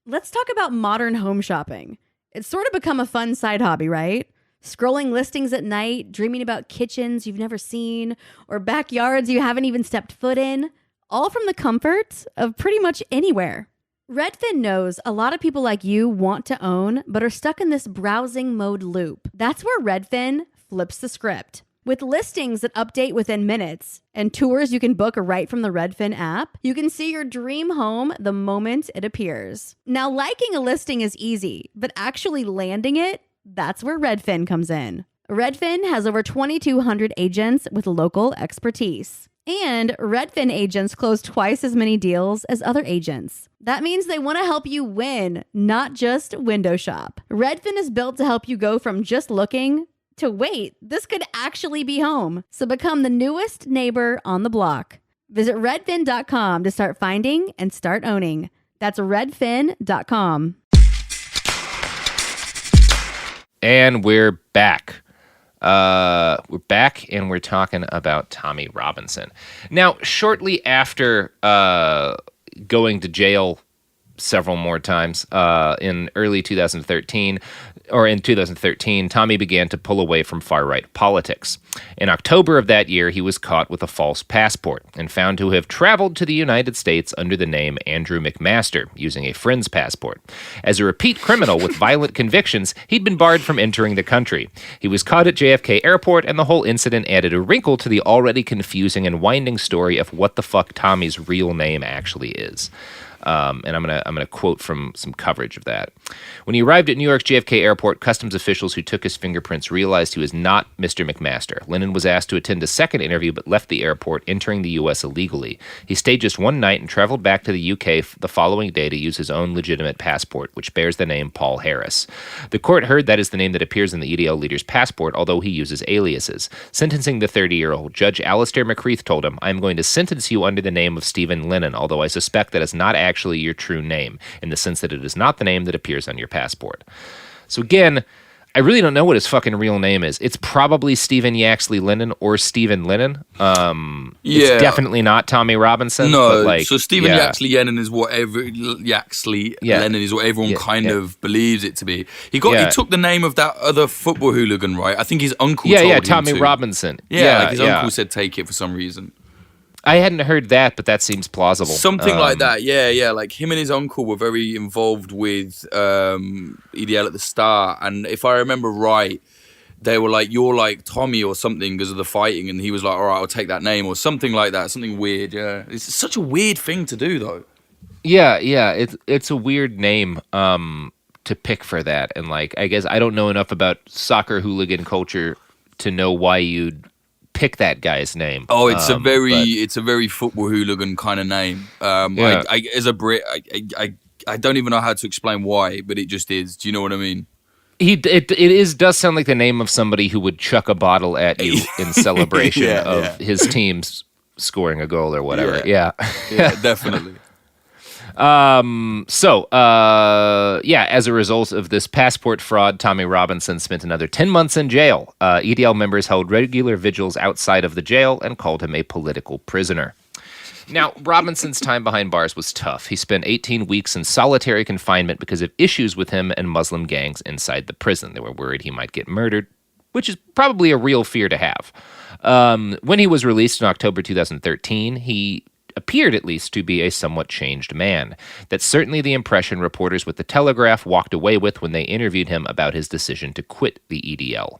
Let's talk about modern home shopping. It's sort of become a fun side hobby, right? Scrolling listings at night, dreaming about kitchens you've never seen, or backyards you haven't even stepped foot in, all from the comfort of pretty much anywhere. Redfin knows a lot of people like you want to own, but are stuck in this browsing mode loop. That's where Redfin flips the script. With listings that update within minutes and tours you can book right from the Redfin app, you can see your dream home the moment it appears. Now, liking a listing is easy, but actually landing it, that's where Redfin comes in. Redfin has over 2,200 agents with local expertise. And Redfin agents close twice as many deals as other agents. That means they want to help you win, not just window shop. Redfin is built to help you go from just looking to wait, this could actually be home. So become the newest neighbor on the block. Visit redfin.com to start finding and start owning. That's redfin.com. And we're back. We're back and we're talking about Tommy Robinson. Now, shortly after going to jail several more times in early 2013, Tommy began to pull away from far-right politics. In October of that year, he was caught with a false passport and found to have traveled to the United States under the name Andrew McMaster, using a friend's passport. As a repeat criminal with violent convictions, he'd been barred from entering the country. He was caught at JFK Airport, and the whole incident added a wrinkle to the already confusing and winding story of what the fuck Tommy's real name actually is. And I'm gonna quote from some coverage of that. When he arrived at New York's JFK Airport, customs officials who took his fingerprints realized he was not Mr. McMaster. Lennon was asked to attend a second interview but left the airport, entering the U.S. illegally. He stayed just one night and traveled back to the U.K. the following day to use his own legitimate passport, which bears the name Paul Harris. The court heard that is the name that appears in the EDL leader's passport, although he uses aliases. Sentencing the 30-year-old, Judge Alistair McCreath told him, "I am going to sentence you under the name of Stephen Lennon, although I suspect that is not actually your true name, in the sense that it is not the name that appears on your passport." So again, I really don't know what his fucking real name is. It's probably Stephen Yaxley Lennon or Stephen Lennon. It's definitely not Tommy Robinson. No, but so Stephen Yaxley Lennon is whatever Lennon is what everyone kind of believes it to be. He took the name of that other football hooligan, right? I think his uncle told him Tommy to. Robinson. Like his uncle said take it for some reason. I hadn't heard that, but that seems plausible. Something like that, yeah. Like him and his uncle were very involved with EDL at the start, and if I remember right, they were like, "You're like Tommy or something" because of the fighting, and he was like, "All right, I'll take that name," or something like that. Something weird, yeah. It's such a weird thing to do, though. Yeah. It's a weird name to pick for that, and like I guess I don't know enough about soccer hooligan culture to know why you'd pick that guy's name. Oh, it's a very football hooligan kind of name. I as a Brit, I don't even know how to explain why, but it just is. Do you know what I mean? It does sound like the name of somebody who would chuck a bottle at you in celebration of his team's scoring a goal or whatever. Yeah, definitely. As a result of this passport fraud, Tommy Robinson spent another 10 months in jail. EDL members held regular vigils outside of the jail and called him a political prisoner. Now, Robinson's time behind bars was tough. He spent 18 weeks in solitary confinement because of issues with him and Muslim gangs inside the prison. They were worried he might get murdered, which is probably a real fear to have. When he was released in October 2013, he appeared at least to be a somewhat changed man. That's certainly the impression reporters with The Telegraph walked away with when they interviewed him about his decision to quit the EDL.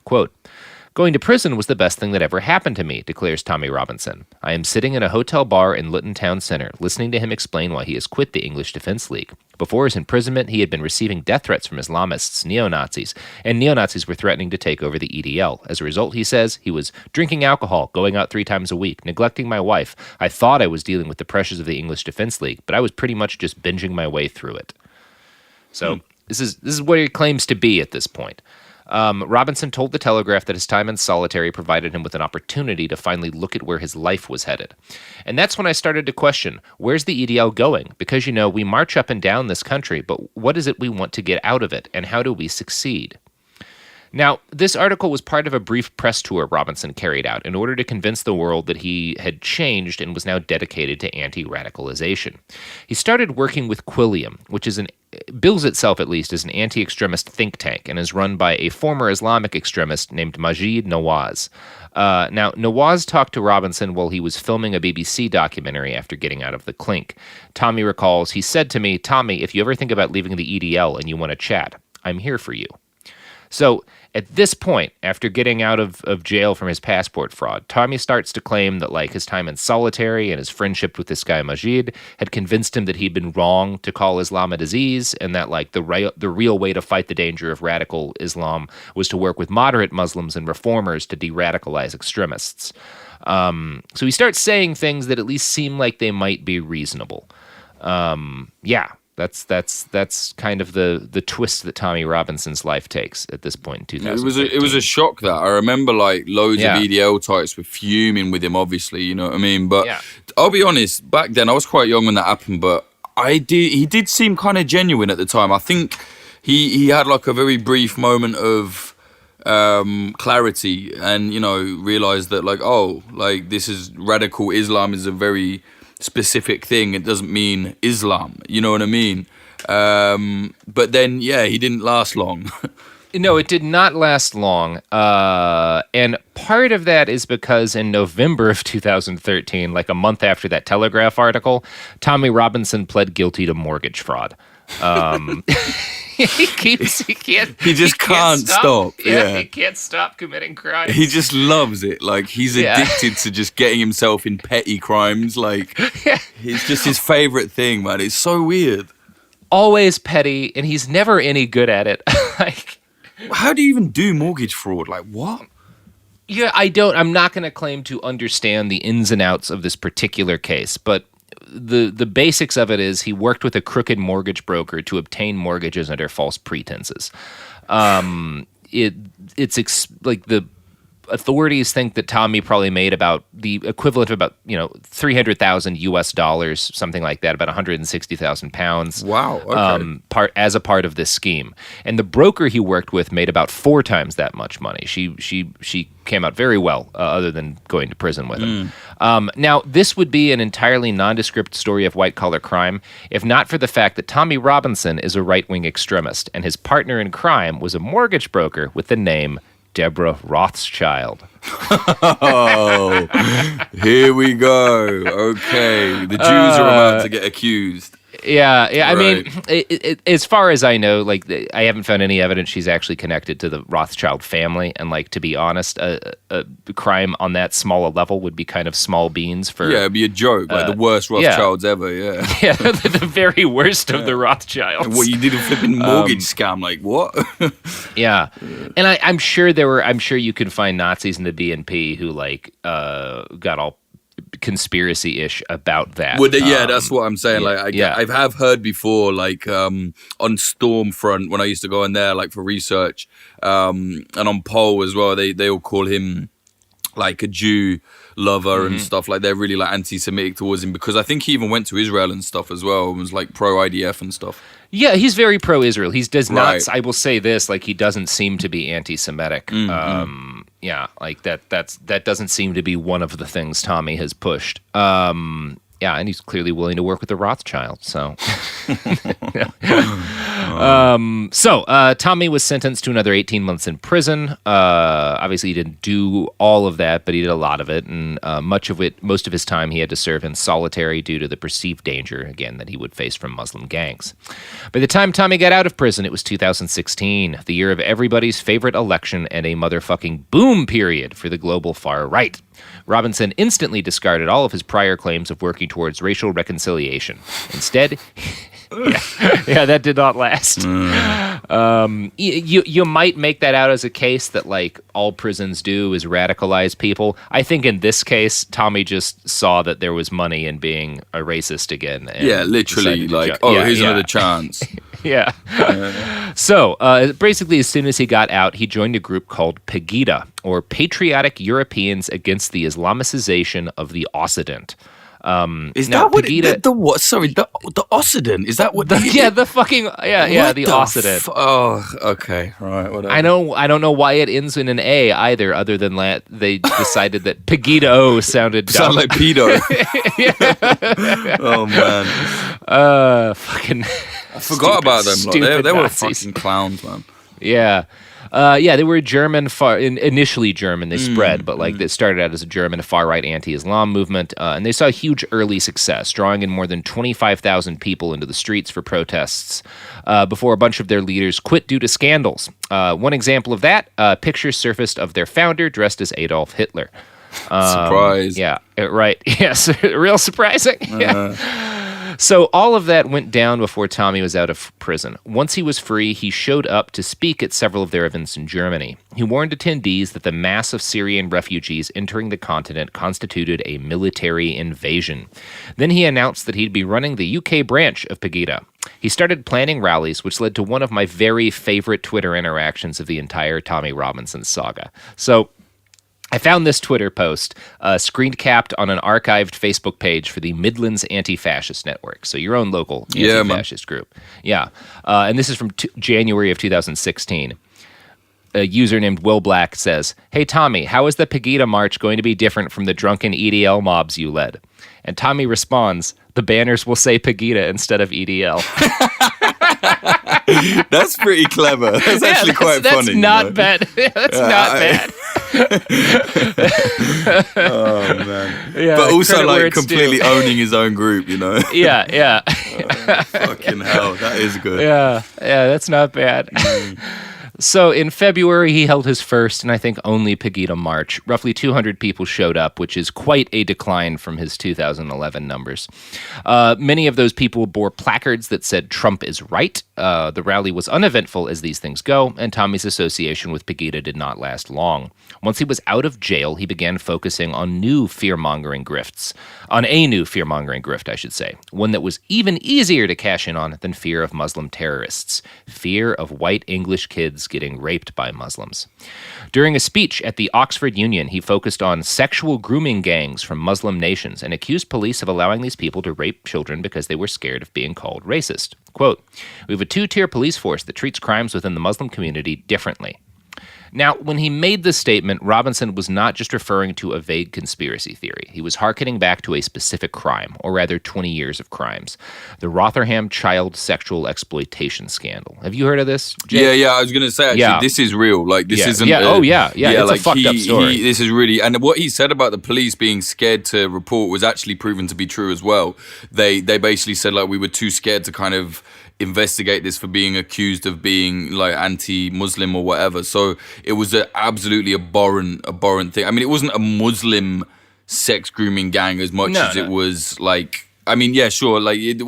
Quote, "Going to prison was the best thing that ever happened to me," declares Tommy Robinson. "I am sitting in a hotel bar in Lytton Town Center, listening to him explain why he has quit the English Defense League. Before his imprisonment, he had been receiving death threats from Islamists, neo-Nazis, and neo-Nazis were threatening to take over the EDL. As a result, he says, he was drinking alcohol, going out 3 times a week, neglecting my wife. I thought I was dealing with the pressures of the English Defense League, but I was pretty much just binging my way through it." So this is where he claims to be at this point. Robinson told The Telegraph that his time in solitary provided him with an opportunity to finally look at where his life was headed. And that's when I started to question, where's the EDL going? Because, we march up and down this country, but what is it we want to get out of it, and how do we succeed? Now, this article was part of a brief press tour Robinson carried out in order to convince the world that he had changed and was now dedicated to anti-radicalization. He started working with Quilliam, which bills itself at least as an anti-extremist think tank and is run by a former Islamic extremist named Majid Nawaz. Now, Nawaz talked to Robinson while he was filming a BBC documentary after getting out of the clink. Tommy recalls, he said to me, "Tommy, if you ever think about leaving the EDL and you want to chat, I'm here for you." So at this point, after getting out of jail from his passport fraud, Tommy starts to claim that like his time in solitary and his friendship with this guy Majid had convinced him that he'd been wrong to call Islam a disease, and that like the real way to fight the danger of radical Islam was to work with moderate Muslims and reformers to de-radicalize extremists. So he starts saying things that at least seem like they might be reasonable. That's kind of the twist that Tommy Robinson's life takes at this point in 2015. It was a shock that I remember like loads of EDL types were fuming with him, obviously, you know what I mean? But I'll be honest, back then I was quite young when that happened, but he did seem kind of genuine at the time. I think he had like a very brief moment of clarity and, you know, realized that like, oh, like this is radical Islam is a very specific thing. It doesn't mean Islam, you know what I mean? But then, he didn't last long. No, it did not last long. And part of that is because in November of 2013, like a month after that Telegraph article, Tommy Robinson pled guilty to mortgage fraud. He can't stop. He can't stop committing crimes. He just loves it. Like he's addicted to just getting himself in petty crimes. Like it's just his favorite thing, man. It's so weird. Always petty, and he's never any good at it. Like, how do you even do mortgage fraud? Like what? Yeah, I'm not going to claim to understand the ins and outs of this particular case, but the basics of it is he worked with a crooked mortgage broker to obtain mortgages under false pretenses. Like the authorities think that Tommy probably made about the equivalent of about, $300,000 something like that, about 160,000 pounds. Wow. Okay. As a part of this scheme. And the broker he worked with made about 4 times that much money. She came out very well, other than going to prison with him. Now, this would be an entirely nondescript story of white-collar crime, if not for the fact that Tommy Robinson is a right-wing extremist, and his partner in crime was a mortgage broker with the name Deborah Rothschild. Oh, here we go. Okay, the Jews are about to get accused. Yeah. Right. I mean, as far as I know, like I haven't found any evidence she's actually connected to the Rothschild family. And like, to be honest, a crime on that small a level would be kind of small beans for. Yeah, it'd be a joke, like the worst Rothschilds ever. Yeah, yeah, the very worst of the Rothschilds. What, you did a flipping mortgage scam? Like what? Yeah, and I'm sure you can find Nazis in the BNP who like got all conspiracy-ish about that. Well, that's what I'm saying. I have heard before, like on Stormfront when I used to go in there, like for research, and on Pole as well. They all call him like a Jew lover and stuff. Like they're really like anti-Semitic towards him because I think he even went to Israel and stuff as well and was like pro-IDF and stuff. Yeah, he's very pro-Israel. He does not. I will say this: like he doesn't seem to be anti-Semitic. Yeah, like that doesn't seem to be one of the things Tommy has pushed. Yeah, and he's clearly willing to work with the Rothschild. So, Tommy was sentenced to another 18 months in prison. Obviously, he didn't do all of that, but he did a lot of it, and most of his time, he had to serve in solitary due to the perceived danger, again, that he would face from Muslim gangs. By the time Tommy got out of prison, it was 2016, the year of everybody's favorite election and a motherfucking boom period for the global far right. Robinson instantly discarded all of his prior claims of working towards racial reconciliation. Instead, that did not last. You might make that out as a case that like all prisons do is radicalize people. I think in this case, Tommy just saw that there was money in being a racist again. And literally, here's another chance. Yeah. So, basically, as soon as he got out, he joined a group called Pegida, or Patriotic Europeans Against the Islamicization of the Occident. Is that what Pegida, the what? Sorry, the Occident. Is that what? The fucking the Occident. Okay, right. Whatever. I don't know why it ends in an A either. Other than that, they decided that Pegida sounded dumb. Sound like pedo. Oh man. Fucking. I forgot about them. Stupid They were Nazis. fucking clowns, man. Yeah. They were initially German. They spread, but like they started out as a German far-right anti-Islam movement, and they saw huge early success, drawing in more than 25,000 people into the streets for protests before a bunch of their leaders quit due to scandals. One example of that, pictures surfaced of their founder dressed as Adolf Hitler. Surprise. Yeah, right. Yes, real surprising. Yeah. So all of that went down before Tommy was out of prison. Once he was free, he showed up to speak at several of their events in Germany. He warned attendees that the mass of Syrian refugees entering the continent constituted a military invasion. Then he announced that he'd be running the UK branch of Pegida. He started planning rallies, which led to one of my very favorite Twitter interactions of the entire Tommy Robinson saga. So I found this Twitter post screen capped on an archived Facebook page for the Midlands Anti-Fascist Network, so your own local anti-fascist group. Yeah, and this is from January of 2016. A user named Will Black says, "Hey Tommy, how is the Pegida March going to be different from the drunken EDL mobs you led?" And Tommy responds, "The banners will say Pegida instead of EDL." That's pretty clever. That's actually quite funny. That's not bad. That's not bad. Oh man! Yeah, but also like completely owning his own group, you know. Yeah. Fucking hell, that is good. Yeah, that's not bad. So in February, he held his first and I think only Pegida March. Roughly 200 people showed up, which is quite a decline from his 2011 numbers. Many of those people bore placards that said Trump is right. The rally was uneventful as these things go, and Tommy's association with Pegida did not last long. Once he was out of jail, he began focusing on a new fear-mongering grift, I should say. One that was even easier to cash in on than fear of Muslim terrorists. Fear of white English kids getting raped by Muslims. During a speech at the Oxford Union, he focused on sexual grooming gangs from Muslim nations and accused police of allowing these people to rape children because they were scared of being called racist. Quote, "We have a two-tier police force that treats crimes within the Muslim community differently." Now, when he made this statement, Robinson was not just referring to a vague conspiracy theory. He was hearkening back to a specific crime, or rather 20 years of crimes. The Rotherham child sexual exploitation scandal. Have you heard of this, Jake? Yeah, I was going to say, actually, this is real. Like, this isn't... it's like a fucked up story. This is really... And what he said about the police being scared to report was actually proven to be true as well. They basically said, like, we were too scared to kind of investigate this for being accused of being like anti-Muslim or whatever. So it was an absolutely abhorrent thing. I mean, it wasn't a Muslim sex grooming gang as much as it was like, I mean, yeah, sure. Like, it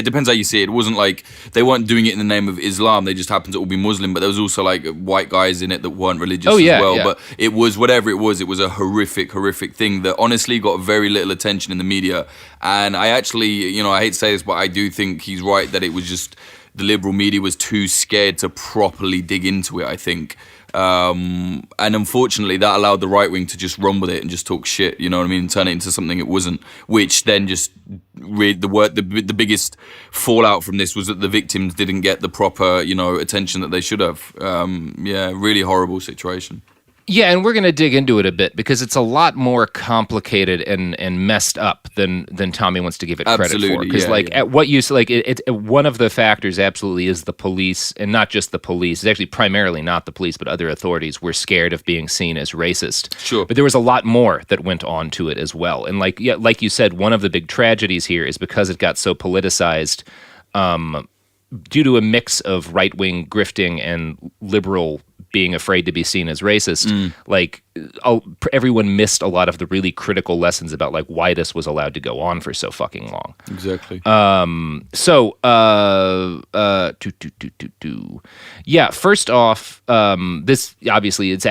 depends how you see it. It wasn't like they weren't doing it in the name of Islam. They just happened to all be Muslim. But there was also like white guys in it that weren't religious as well. Yeah. But it was whatever it was. It was a horrific thing that honestly got very little attention in the media. And I actually, I hate to say this, but I do think he's right that it was just the liberal media was too scared to properly dig into it, I think. And unfortunately, that allowed the right wing to just run with it and just talk shit, you know what I mean, and turn it into something it wasn't, which then just the biggest fallout from this was that the victims didn't get the proper, attention that they should have. Really horrible situation. Yeah, and we're going to dig into it a bit because it's a lot more complicated and messed up than Tommy wants to give it credit for. Because at what you one of the factors absolutely is the police, and not just the police. It's actually primarily not the police, but other authorities were scared of being seen as racist. Sure, but there was a lot more that went on to it as well. And like you said, one of the big tragedies here is because it got so politicized. Due to a mix of right-wing grifting and liberal being afraid to be seen as racist, everyone missed a lot of the really critical lessons about like why this was allowed to go on for so fucking long. Exactly. First off, this obviously it's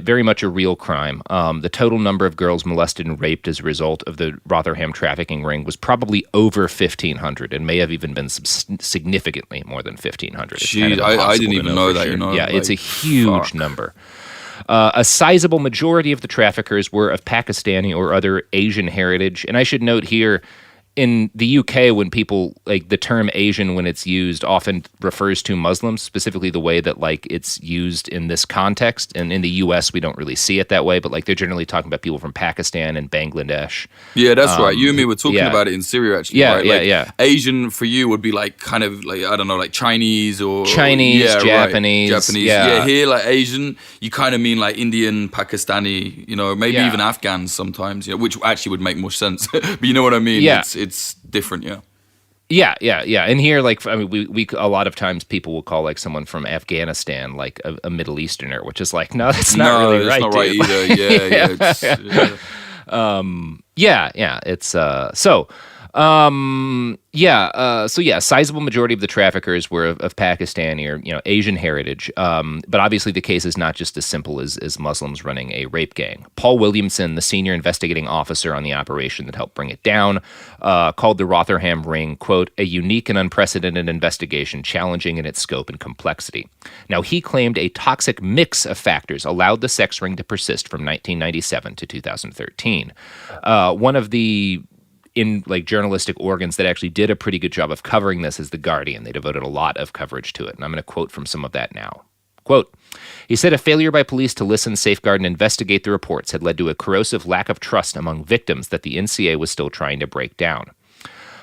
very much a real crime. The total number of girls molested and raped as a result of the Rotherham trafficking ring was probably over 1,500 and may have even been significantly more than 1,500. Jeez, I didn't even know that. Sure. Yeah, it's a huge number. A sizable majority of the traffickers were of Pakistani or other Asian heritage. And I should note here, in the UK, when people like the term Asian, when it's used, often refers to Muslims, specifically the way that like it's used in this context. And in the US, we don't really see it that way, but like they're generally talking about people from Pakistan and Bangladesh. Yeah, that's right. You and me were talking about it in Syria, actually. Yeah, right? yeah, like, yeah. Asian for you would be like kind of like, I don't know, like Chinese or Japanese. Right. Japanese. Yeah, here like Asian, you kind of mean like Indian, Pakistani, you know, maybe even Afghans sometimes, you know, which actually would make more sense. But you know what I mean? Yeah. It's different, yeah. Yeah. And here, like, I mean, we a lot of times people will call like someone from Afghanistan like a Middle Easterner, which is like, no, that's not really right. Not right either. Sizable majority of the traffickers were of Pakistani or, you know, Asian heritage. But obviously the case is not just as simple as Muslims running a rape gang. Paul Williamson, the senior investigating officer on the operation that helped bring it down, called the Rotherham ring, quote, a unique and unprecedented investigation, challenging in its scope and complexity. Now, he claimed a toxic mix of factors allowed the sex ring to persist from 1997 to 2013. One of the journalistic organs that actually did a pretty good job of covering this is The Guardian. They devoted a lot of coverage to it, and I'm going to quote from some of that now. Quote, he said a failure by police to listen, safeguard, and investigate the reports had led to a corrosive lack of trust among victims that the NCA was still trying to break down.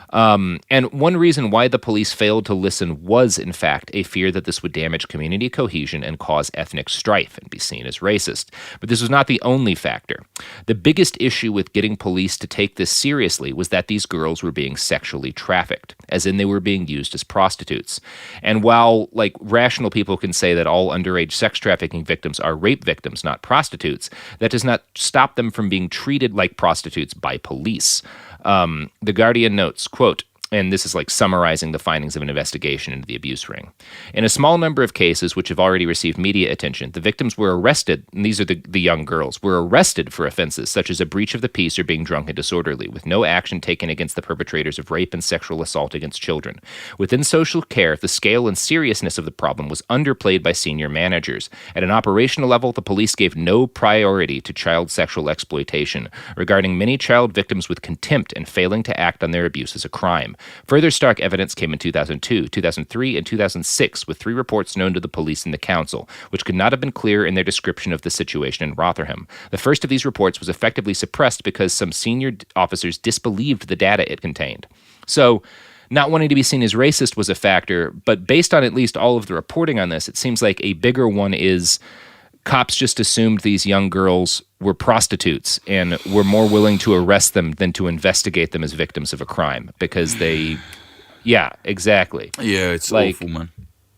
And one reason why the police failed to listen was, in fact, a fear that this would damage community cohesion and cause ethnic strife and be seen as racist. But this was not the only factor. The biggest issue with getting police to take this seriously was that these girls were being sexually trafficked, as in they were being used as prostitutes. And while, like, rational people can say that all underage sex trafficking victims are rape victims, not prostitutes, that does not stop them from being treated like prostitutes by police. The Guardian notes, quote, and this is like summarizing the findings of an investigation into the abuse ring. In a small number of cases which have already received media attention, the victims were arrested, and these are the young girls, were arrested for offenses such as a breach of the peace or being drunk and disorderly, with no action taken against the perpetrators of rape and sexual assault against children. Within social care, the scale and seriousness of the problem was underplayed by senior managers. At an operational level, the police gave no priority to child sexual exploitation, regarding many child victims with contempt and failing to act on their abuse as a crime. Further stark evidence came in 2002, 2003, and 2006, with 3 reports known to the police and the council, which could not have been clearer in their description of the situation in Rotherham. The first of these reports was effectively suppressed because some senior officers disbelieved the data it contained. So, not wanting to be seen as racist was a factor, but based on at least all of the reporting on this, it seems like a bigger one is cops just assumed these young girls were prostitutes and were more willing to arrest them than to investigate them as victims of a crime because they, yeah, exactly. Yeah, it's like, awful, man.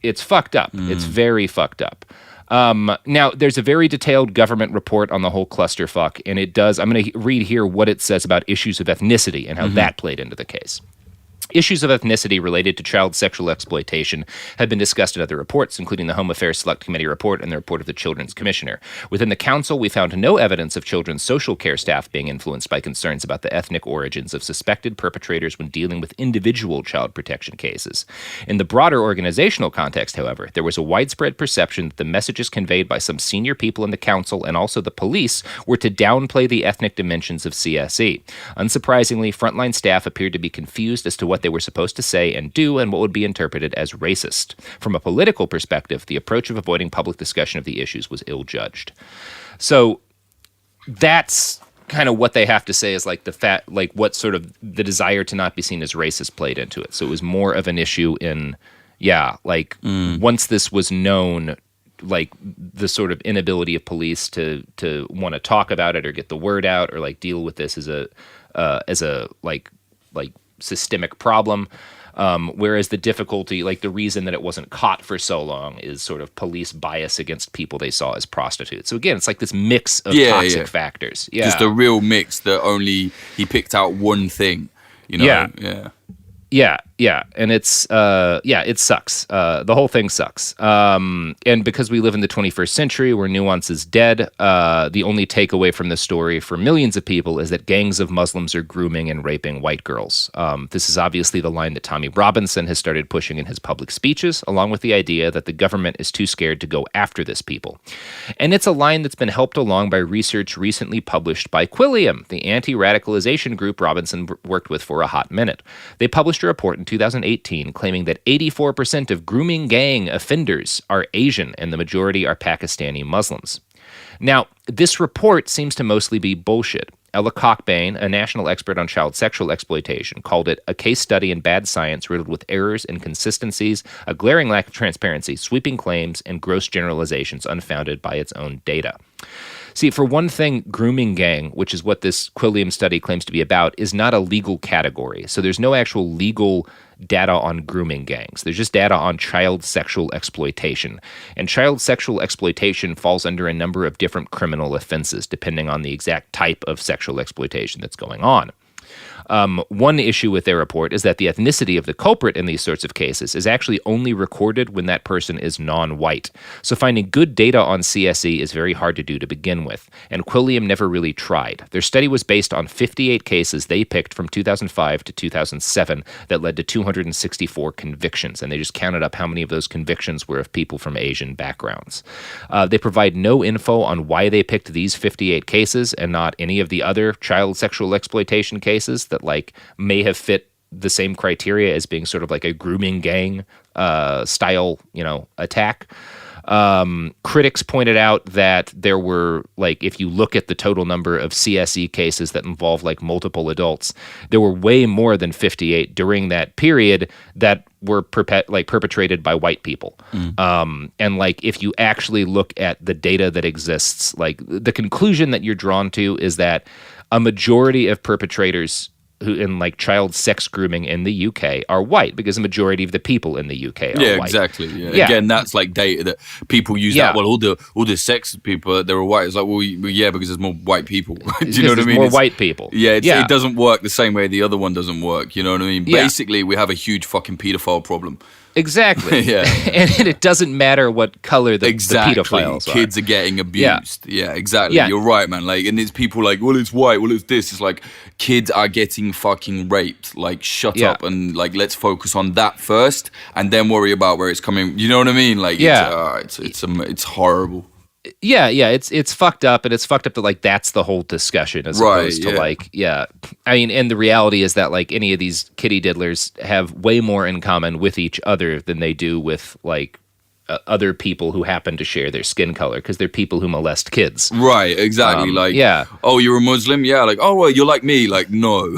It's fucked up. It's very fucked up. Now, there's a very detailed government report on the whole clusterfuck, and it does, I'm going to read here what it says about issues of ethnicity and how that played into the case. Issues of ethnicity related to child sexual exploitation have been discussed in other reports, including the Home Affairs Select Committee report and the report of the Children's Commissioner. Within the Council, we found no evidence of children's social care staff being influenced by concerns about the ethnic origins of suspected perpetrators when dealing with individual child protection cases. In the broader organizational context, however, there was a widespread perception that the messages conveyed by some senior people in the Council and also the police were to downplay the ethnic dimensions of CSE. Unsurprisingly, frontline staff appeared to be confused as to what they were supposed to say and do and what would be interpreted as racist. From a political perspective, the approach of avoiding public discussion of the issues was ill-judged. So that's kind of what they have to say is like what sort of the desire to not be seen as racist played into it. So it was more of an issue in, once this was known, like the sort of inability of police to want to talk about it or get the word out or like deal with this as a systemic problem, whereas the difficulty, like the reason that it wasn't caught for so long is sort of police bias against people they saw as prostitutes. So again, it's like this mix of toxic factors. Yeah. Just a real mix that only he picked out one thing, you know? Yeah. Yeah, and it sucks. The whole thing sucks. And because we live in the 21st century where nuance is dead, the only takeaway from this story for millions of people is that gangs of Muslims are grooming and raping white girls. This is obviously the line that Tommy Robinson has started pushing in his public speeches, along with the idea that the government is too scared to go after this people. And it's a line that's been helped along by research recently published by Quilliam, the anti-radicalization group Robinson worked with for a hot minute. They published a report in 2018 claiming that 84% of grooming gang offenders are Asian and the majority are Pakistani Muslims. Now, this report seems to mostly be bullshit. Ella Cockbain, a national expert on child sexual exploitation, called it a case study in bad science riddled with errors, inconsistencies, a glaring lack of transparency, sweeping claims, and gross generalizations unfounded by its own data. See, for one thing, grooming gang, which is what this Quilliam study claims to be about, is not a legal category. So there's no actual legal data on grooming gangs. There's just data on child sexual exploitation. And child sexual exploitation falls under a number of different criminal offenses, depending on the exact type of sexual exploitation that's going on. One issue with their report is that the ethnicity of the culprit in these sorts of cases is actually only recorded when that person is non-white. So finding good data on CSE is very hard to do to begin with, and Quilliam never really tried. Their study was based on 58 cases they picked from 2005 to 2007 that led to 264 convictions, and they just counted up how many of those convictions were of people from Asian backgrounds. They provide no info on why they picked these 58 cases and not any of the other child sexual exploitation cases that may have fit the same criteria as being sort of like a grooming gang style, attack. Critics pointed out that there were, if you look at the total number of CSE cases that involve multiple adults, there were way more than 58 during that period that were perpetrated by white people. And if you actually look at the data that exists, the conclusion that you're drawn to is that a majority of perpetrators who in child sex grooming in the UK are white, because the majority of the people in the UK are white. Yeah, exactly. Yeah. Again, that's data that people use that. Well, all the sex people, they're white. It's because there's more white people. Do you know what I mean? More white people. It doesn't work the same way the other one doesn't work. You know what I mean? Basically, we have a huge fucking pedophile problem. Exactly. And it doesn't matter what color the pedophiles are. Kids are getting abused. Yeah, exactly. Yeah. You're right, man. And it's people well, it's white, well, it's this. It's kids are getting fucking raped. Shut up and let's focus on that first and then worry about where it's coming. You know what I mean? It's horrible. Yeah, it's fucked up, and it's fucked up that that's the whole discussion as opposed to I mean, and the reality is that any of these kitty diddlers have way more in common with each other than they do with other people who happen to share their skin color, because they're people who molest kids. Right, exactly. Oh, you're a Muslim? Yeah. Oh, well, you're like me. No.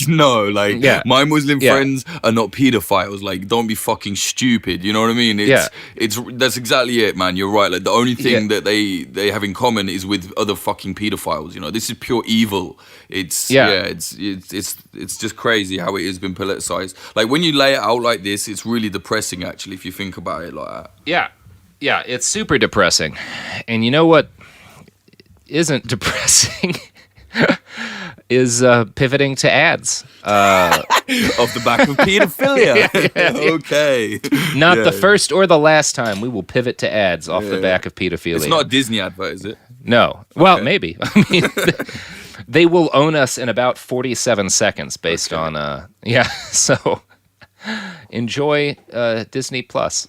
No. My Muslim friends are not pedophiles. Don't be fucking stupid. You know what I mean? That's exactly it, man. You're right. The only thing that they have in common is with other fucking pedophiles. This is pure evil. It's just crazy how it has been politicized. When you lay it out like this, it's really depressing, actually, if you think about it like that. Yeah, it's super depressing. And you know what isn't depressing is pivoting to ads. Off the back of pedophilia. Okay. Not the first or the last time we will pivot to ads off the back of pedophilia. It's not a Disney advert, is it? No. Well, maybe. I mean, they will own us in about 47 seconds based on... So enjoy Disney Plus.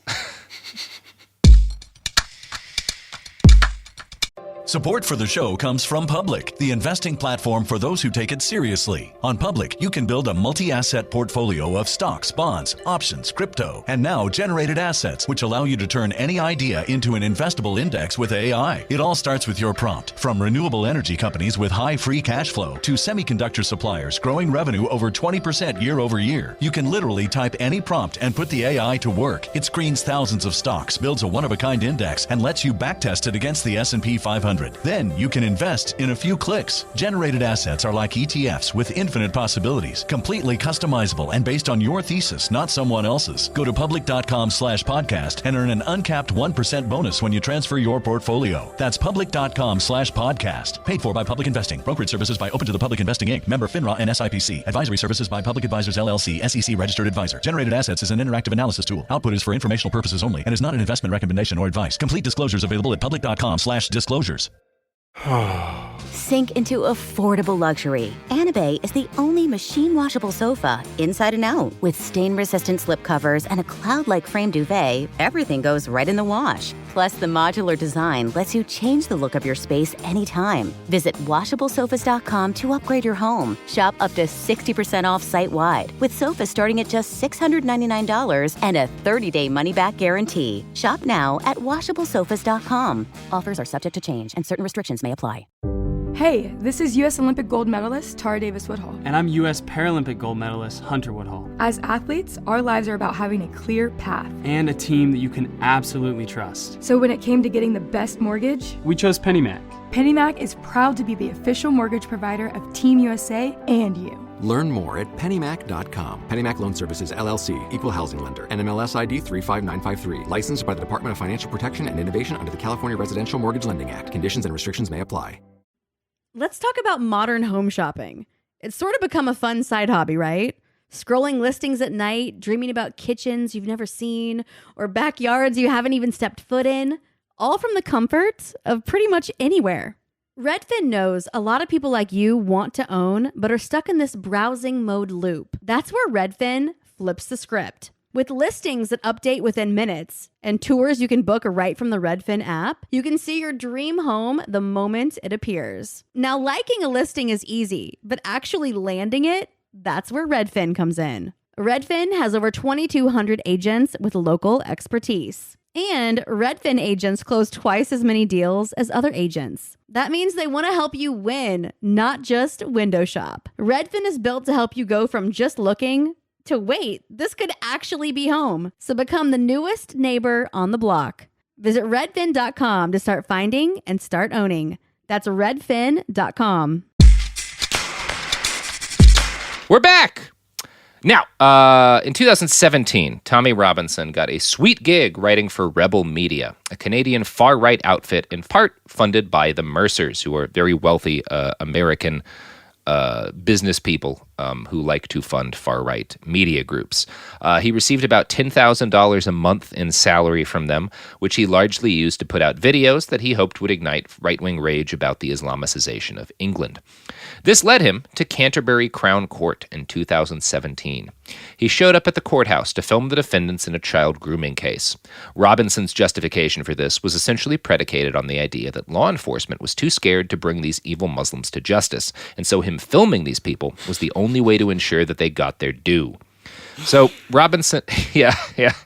Support for the show comes from Public, the investing platform for those who take it seriously. On Public, you can build a multi-asset portfolio of stocks, bonds, options, crypto, and now generated assets, which allow you to turn any idea into an investable index with AI. It all starts with your prompt. From renewable energy companies with high free cash flow to semiconductor suppliers growing revenue over 20% year over year, you can literally type any prompt and put the AI to work. It screens thousands of stocks, builds a one-of-a-kind index, and lets you backtest it against the S&P 500. 100. Then you can invest in a few clicks. Generated assets are like ETFs with infinite possibilities, completely customizable and based on your thesis, not someone else's. Go to public.com/podcast and earn an uncapped 1% bonus when you transfer your portfolio. That's public.com/podcast. Paid for by Public Investing. Brokerage services by Open to the Public Investing Inc. Member FINRA and SIPC. Advisory services by Public Advisors LLC, SEC registered advisor. Generated assets is an interactive analysis tool. Output is for informational purposes only and is not an investment recommendation or advice. Complete disclosures available at public.com/disclosures. Sink into affordable luxury. Anabay is the only machine washable sofa, inside and out. With stain-resistant slip covers and a cloud-like frame duvet, everything goes right in the wash. Plus, the modular design lets you change the look of your space anytime. Visit washablesofas.com to upgrade your home. Shop up to 60% off site-wide, with sofas starting at just $699 and a 30-day money-back guarantee. Shop now at washablesofas.com. Offers are subject to change, and certain restrictions may apply. Hey, this is U.S. Olympic gold medalist Tara Davis-Woodhull. And I'm U.S. Paralympic gold medalist Hunter Woodhull. As athletes, our lives are about having a clear path. And a team that you can absolutely trust. So when it came to getting the best mortgage, we chose PennyMac. PennyMac is proud to be the official mortgage provider of Team USA and you. Learn more at pennymac.com. PennyMac Loan Services, LLC, Equal Housing Lender, NMLS ID 35953. Licensed by the Department of Financial Protection and Innovation under the California Residential Mortgage Lending Act. Conditions and restrictions may apply. Let's talk about modern home shopping. It's sort of become a fun side hobby, right? Scrolling listings at night, dreaming about kitchens you've never seen, or backyards you haven't even stepped foot in, all from the comfort of pretty much anywhere. Redfin knows a lot of people like you want to own, but are stuck in this browsing mode loop. That's where Redfin flips the script. With listings that update within minutes and tours you can book right from the Redfin app, you can see your dream home the moment it appears. Now, liking a listing is easy, but actually landing it, that's where Redfin comes in. Redfin has over 2,200 agents with local expertise. And Redfin agents close twice as many deals as other agents. That means they want to help you win, not just window shop. Redfin is built to help you go from just looking to wait, this could actually be home. So become the newest neighbor on the block. Visit redfin.com to start finding and start owning. That's redfin.com. We're back. Now, in 2017, Tommy Robinson got a sweet gig writing for Rebel Media, a Canadian far-right outfit in part funded by the Mercers, who are very wealthy American business people who like to fund far-right media groups. He received about $10,000 a month in salary from them, which he largely used to put out videos that he hoped would ignite right-wing rage about the Islamicization of England. This led him to Canterbury Crown Court in 2017. He showed up at the courthouse to film the defendants in a child grooming case. Robinson's justification for this was essentially predicated on the idea that law enforcement was too scared to bring these evil Muslims to justice, and so him filming these people was the only way to ensure that they got their due. So Robinson, yeah,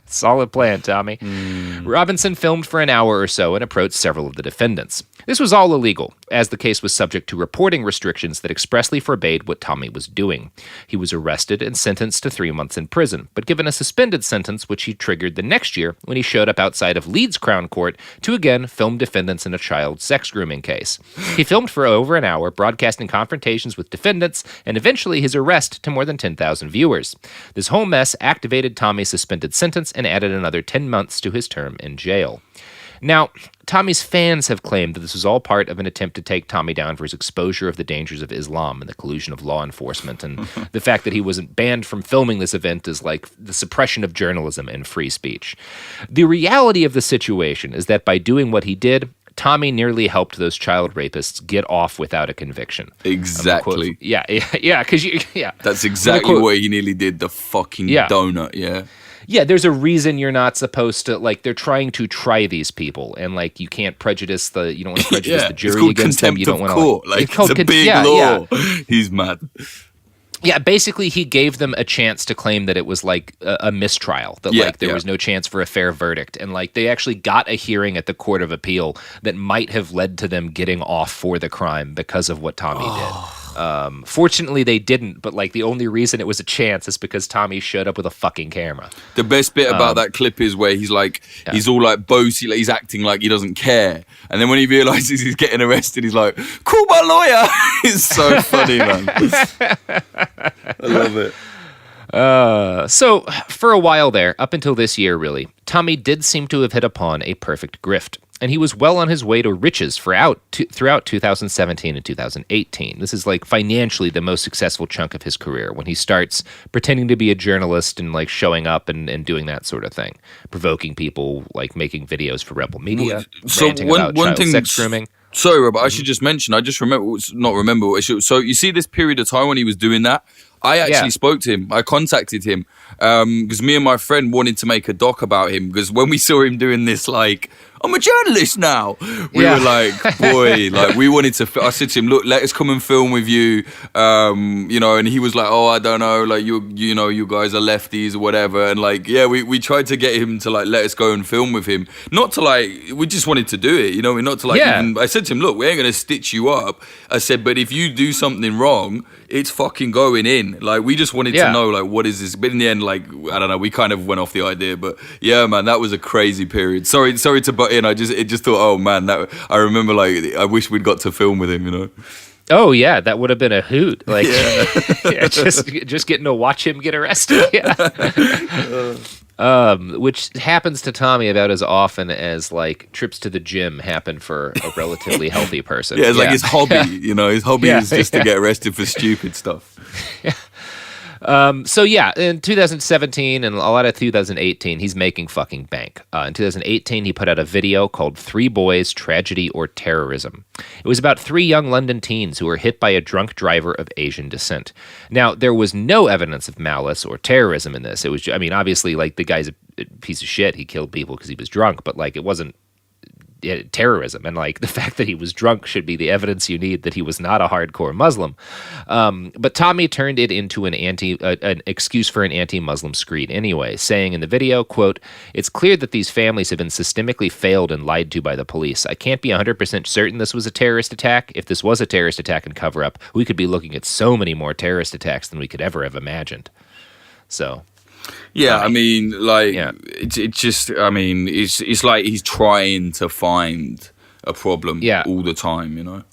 solid plan, Tommy. Robinson filmed for an hour or so and approached several of the defendants. This was all illegal, as the case was subject to reporting restrictions that expressly forbade what Tommy was doing. He was arrested and sentenced to 3 months in prison, but given a suspended sentence which he triggered the next year when he showed up outside of Leeds Crown Court to again film defendants in a child sex grooming case. He filmed for over an hour, broadcasting confrontations with defendants, and eventually his arrest to more than 10,000 viewers. This whole mess activated Tommy's suspended sentence and added another 10 months to his term in jail. Now, Tommy's fans have claimed that this was all part of an attempt to take Tommy down for his exposure of the dangers of Islam and the collusion of law enforcement, and the fact that he wasn't banned from filming this event is like the suppression of journalism and free speech. The reality of the situation is that by doing what he did, Tommy nearly helped those child rapists get off without a conviction. Exactly. Yeah, because That's exactly what he nearly did, the fucking donut, yeah. Yeah, there's a reason you're not supposed to, like, they're trying to try these people, and, like, you can't prejudice you don't want to prejudice the jury against them. You don't want to, court. Like, it's a big law. Yeah. He's mad. Yeah, basically he gave them a chance to claim that it was like a mistrial, that there was no chance for a fair verdict. And like they actually got a hearing at the Court of Appeal that might have led to them getting off for the crime because of what Tommy did. Fortunately, they didn't, but like the only reason it was a chance is because Tommy showed up with a fucking camera. The best bit about that clip is where he's like, he's all like bossy, like he's acting like he doesn't care. And then when he realizes he's getting arrested, he's like, call my lawyer. It's so funny, man. I love it. So, for a while there, up until this year, really, Tommy did seem to have hit upon a perfect grift. And he was well on his way to riches throughout 2017 and 2018. This is like financially the most successful chunk of his career when he starts pretending to be a journalist and like showing up and doing that sort of thing, provoking people, like making videos for Rebel Media, ranting about child sex grooming. Sorry, Robert, I should just mention, I just so you see this period of time when he was doing that? I actually spoke to him. I contacted him because me and my friend wanted to make a doc about him because when we saw him doing this, like, I'm a journalist now. We were like, boy, like we wanted to, I said to him, look, let us come and film with you. You know, and he was like, oh, I don't know, like you know, you guys are lefties or whatever. And like, yeah, we tried to get him to like, let us go and film with him. Not to like, we just wanted to do it, you know, not to like, even, I said to him, look, we ain't going to stitch you up. I said, but if you do something wrong, it's fucking going in. Like, we just wanted to know, like, what is this? But in the end, like, I don't know, we kind of went off the idea. But yeah, man, that was a crazy period. Sorry to butt in. I just thought, oh man, that I remember, like, I wish we'd got to film with him, you know. Oh yeah, that would have been a hoot. Like, just getting to watch him get arrested. Yeah. Which happens to Tommy about as often as like trips to the gym happen for a relatively healthy person. Yeah, it's like his hobby. You know, his hobby is just to get arrested for stupid stuff. Yeah. So yeah, in 2017 and a lot of 2018, he's making fucking bank. In 2018, he put out a video called 3 Boys, Tragedy or Terrorism. It was about 3 young London teens who were hit by a drunk driver of Asian descent. Now, there was no evidence of malice or terrorism in this. It was, I mean, obviously, like, the guy's a piece of shit. He killed people because he was drunk, but like, it wasn't terrorism, and like the fact that he was drunk should be the evidence you need that he was not a hardcore Muslim. But Tommy turned it into an excuse for an anti-Muslim screed anyway, saying in the video, quote, "It's clear that these families have been systemically failed and lied to by the police. I can't be 100% certain this was a terrorist attack. If this was a terrorist attack and cover-up, we could be looking at so many more terrorist attacks than we could ever have imagined." So yeah, I mean, like, it's just, I mean, it's like he's trying to find a problem all the time, you know?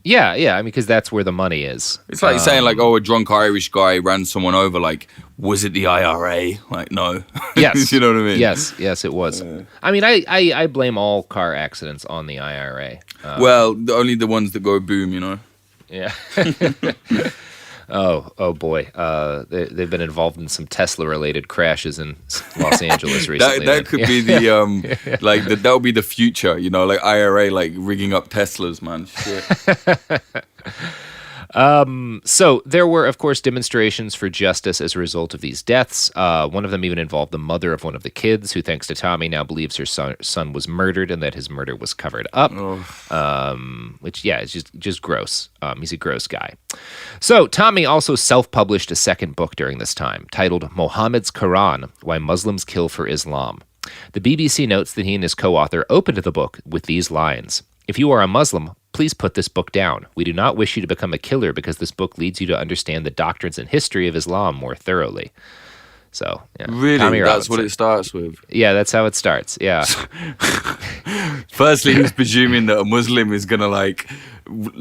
Yeah, I mean, because that's where the money is. It's like saying, like, oh, a drunk Irish guy ran someone over, like, was it the IRA? Like, no. Yes. You know what I mean? Yes, it was. I mean, I blame all car accidents on the IRA. Well, only the ones that go boom, you know? Yeah. Oh boy. They've been involved in some Tesla-related crashes in Los Angeles recently. that could be the, like, that'll be the future, you know, like IRA, like, rigging up Teslas, man. Shit. So there were, of course, demonstrations for justice as a result of these deaths. One of them even involved the mother of one of the kids, who, thanks to Tommy, now believes her son was murdered and that his murder was covered up. Which, yeah, is just gross. He's a gross guy. So Tommy also self-published a second book during this time, titled Mohammed's Quran: Why Muslims Kill for Islam. The BBC notes that he and his co-author opened the book with these lines: "If you are a Muslim, please put this book down. We do not wish you to become a killer because this book leads you to understand the doctrines and history of Islam more thoroughly." So, yeah. Really? That's what it starts with? Yeah, that's how it starts. Yeah. Firstly, he's presuming that a Muslim is going to, like,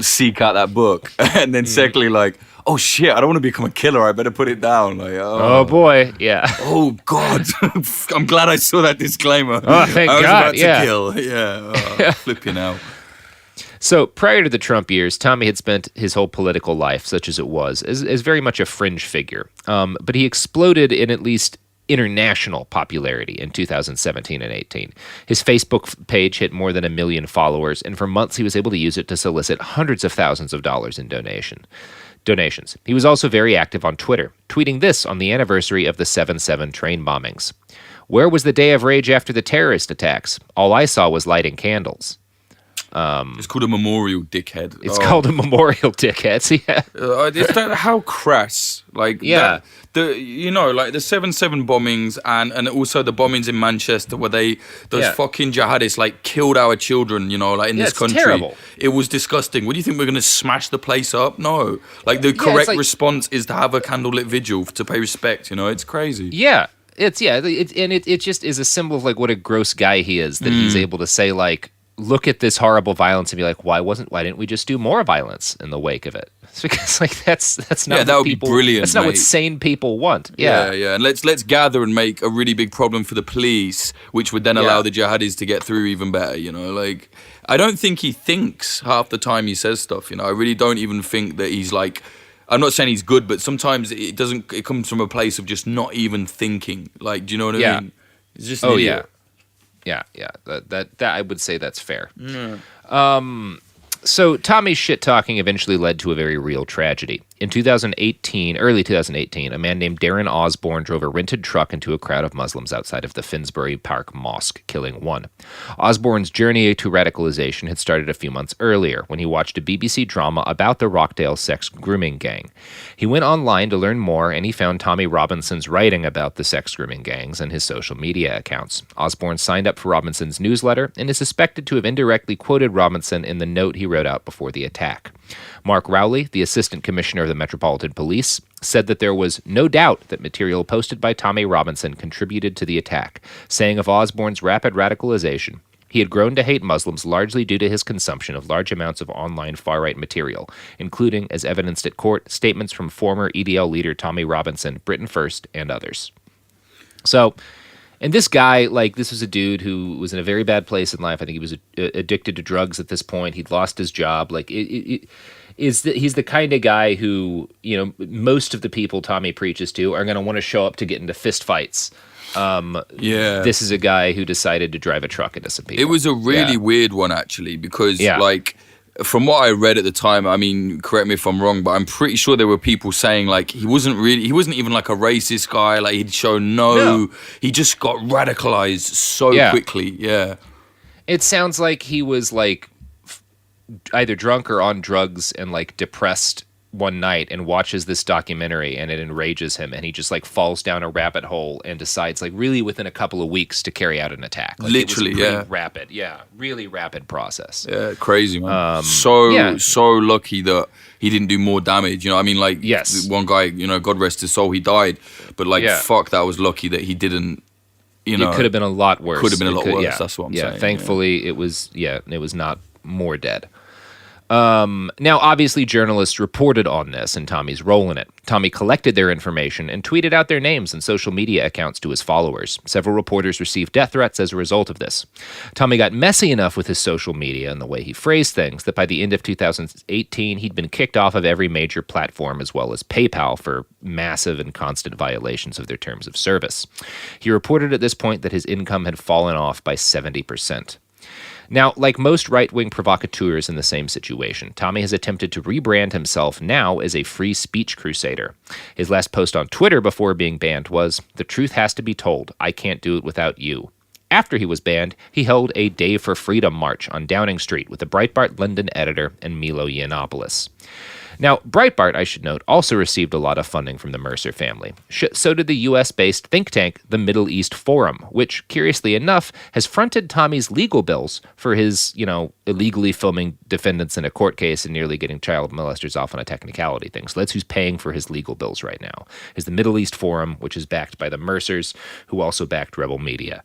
seek out that book. And then secondly, like, oh shit, I don't want to become a killer. I better put it down. Like, oh boy, yeah. Oh God, I'm glad I saw that disclaimer. Oh, thank God. I was about to kill. Yeah, flipping out. So prior to the Trump years, Tommy had spent his whole political life, such as it was, as very much a fringe figure. But he exploded in at least international popularity in 2017 and 18. His Facebook page hit more than 1 million followers, and for months he was able to use it to solicit hundreds of thousands of dollars in donations. He was also very active on Twitter, tweeting this on the anniversary of the 7/7 train bombings: "Where was the day of rage after the terrorist attacks? All I saw was lighting candles." It's called a memorial, dickhead. It's called a memorial, dickheads. Yeah. How crass. Like, yeah. The 7/7 bombings and also the bombings in Manchester where those fucking jihadists like killed our children, in this country. Terrible. It was disgusting. What do you think, we're going to smash the place up? No. Like, the correct response is to have a candlelit vigil to pay respect, It's crazy. Yeah. It just is a symbol of like what a gross guy he is, that he's able to say like, look at this horrible violence and be like, why didn't we just do more violence in the wake of it? It's because like that's not that would be brilliant. That's not what sane people want. Yeah. And let's gather and make a really big problem for the police, which would then allow the jihadis to get through even better. Like, I don't think he thinks half the time he says stuff. I really don't even think that he's like. I'm not saying he's good, but sometimes it doesn't. It comes from a place of just not even thinking. Like, do you know what I mean? It's just an idiot. Yeah. That I would say that's fair. So Tommy's shit-talking eventually led to a very real tragedy. In early 2018, a man named Darren Osborne drove a rented truck into a crowd of Muslims outside of the Finsbury Park Mosque, killing one. Osborne's journey to radicalization had started a few months earlier when he watched a BBC drama about the Rockdale sex grooming gang. He went online to learn more, and he found Tommy Robinson's writing about the sex grooming gangs and his social media accounts. Osborne signed up for Robinson's newsletter and is suspected to have indirectly quoted Robinson in the note he wrote out before the attack. Mark Rowley, the assistant commissioner of the Metropolitan Police, said that there was no doubt that material posted by Tommy Robinson contributed to the attack, saying of Osborne's rapid radicalization, he had grown to hate Muslims largely due to his consumption of large amounts of online far-right material, including, as evidenced at court, statements from former EDL leader Tommy Robinson, Britain First, and others. So, and this guy, like, this was a dude who was in a very bad place in life. I think he was addicted to drugs at this point. He'd lost his job. Like, he's the kind of guy who, most of the people Tommy preaches to are going to want to show up to get into fist fights. This is a guy who decided to drive a truck into some people. It was a really weird one, actually, because, like, from what I read at the time, I mean, correct me if I'm wrong, but I'm pretty sure there were people saying, like, he wasn't even like a racist guy. Like, he'd shown he just got radicalized so quickly. Yeah. It sounds like he was, like, either drunk or on drugs and, like, depressed one night and watches this documentary and it enrages him and he just, like, falls down a rabbit hole and decides, like, really within a couple of weeks to carry out an attack. Like, literally, it was pretty rapid. Yeah, really rapid process. Yeah, crazy, man. So lucky that he didn't do more damage. I mean, like, one guy, God rest his soul, he died. But, like, fuck, that was lucky that he didn't, It could have been a lot worse. Could have been a lot worse, that's what I'm saying. Thankfully, it was not more dead. Now, obviously, journalists reported on this and Tommy's role in it. Tommy collected their information and tweeted out their names and social media accounts to his followers. Several reporters received death threats as a result of this. Tommy got messy enough with his social media and the way he phrased things that by the end of 2018, he'd been kicked off of every major platform as well as PayPal for massive and constant violations of their terms of service. He reported at this point that his income had fallen off by 70%. Now, like most right-wing provocateurs in the same situation, Tommy has attempted to rebrand himself now as a free speech crusader. His last post on Twitter before being banned was, "The truth has to be told. I can't do it without you." After he was banned, he held a Day for Freedom march on Downing Street with the Breitbart London editor and Milo Yiannopoulos. Now, Breitbart, I should note, also received a lot of funding from the Mercer family. So did the U.S.-based think tank, the Middle East Forum, which, curiously enough, has fronted Tommy's legal bills for his, illegally filming defendants in a court case and nearly getting child molesters off on a technicality thing. So that's who's paying for his legal bills right now, is the Middle East Forum, which is backed by the Mercers, who also backed Rebel Media.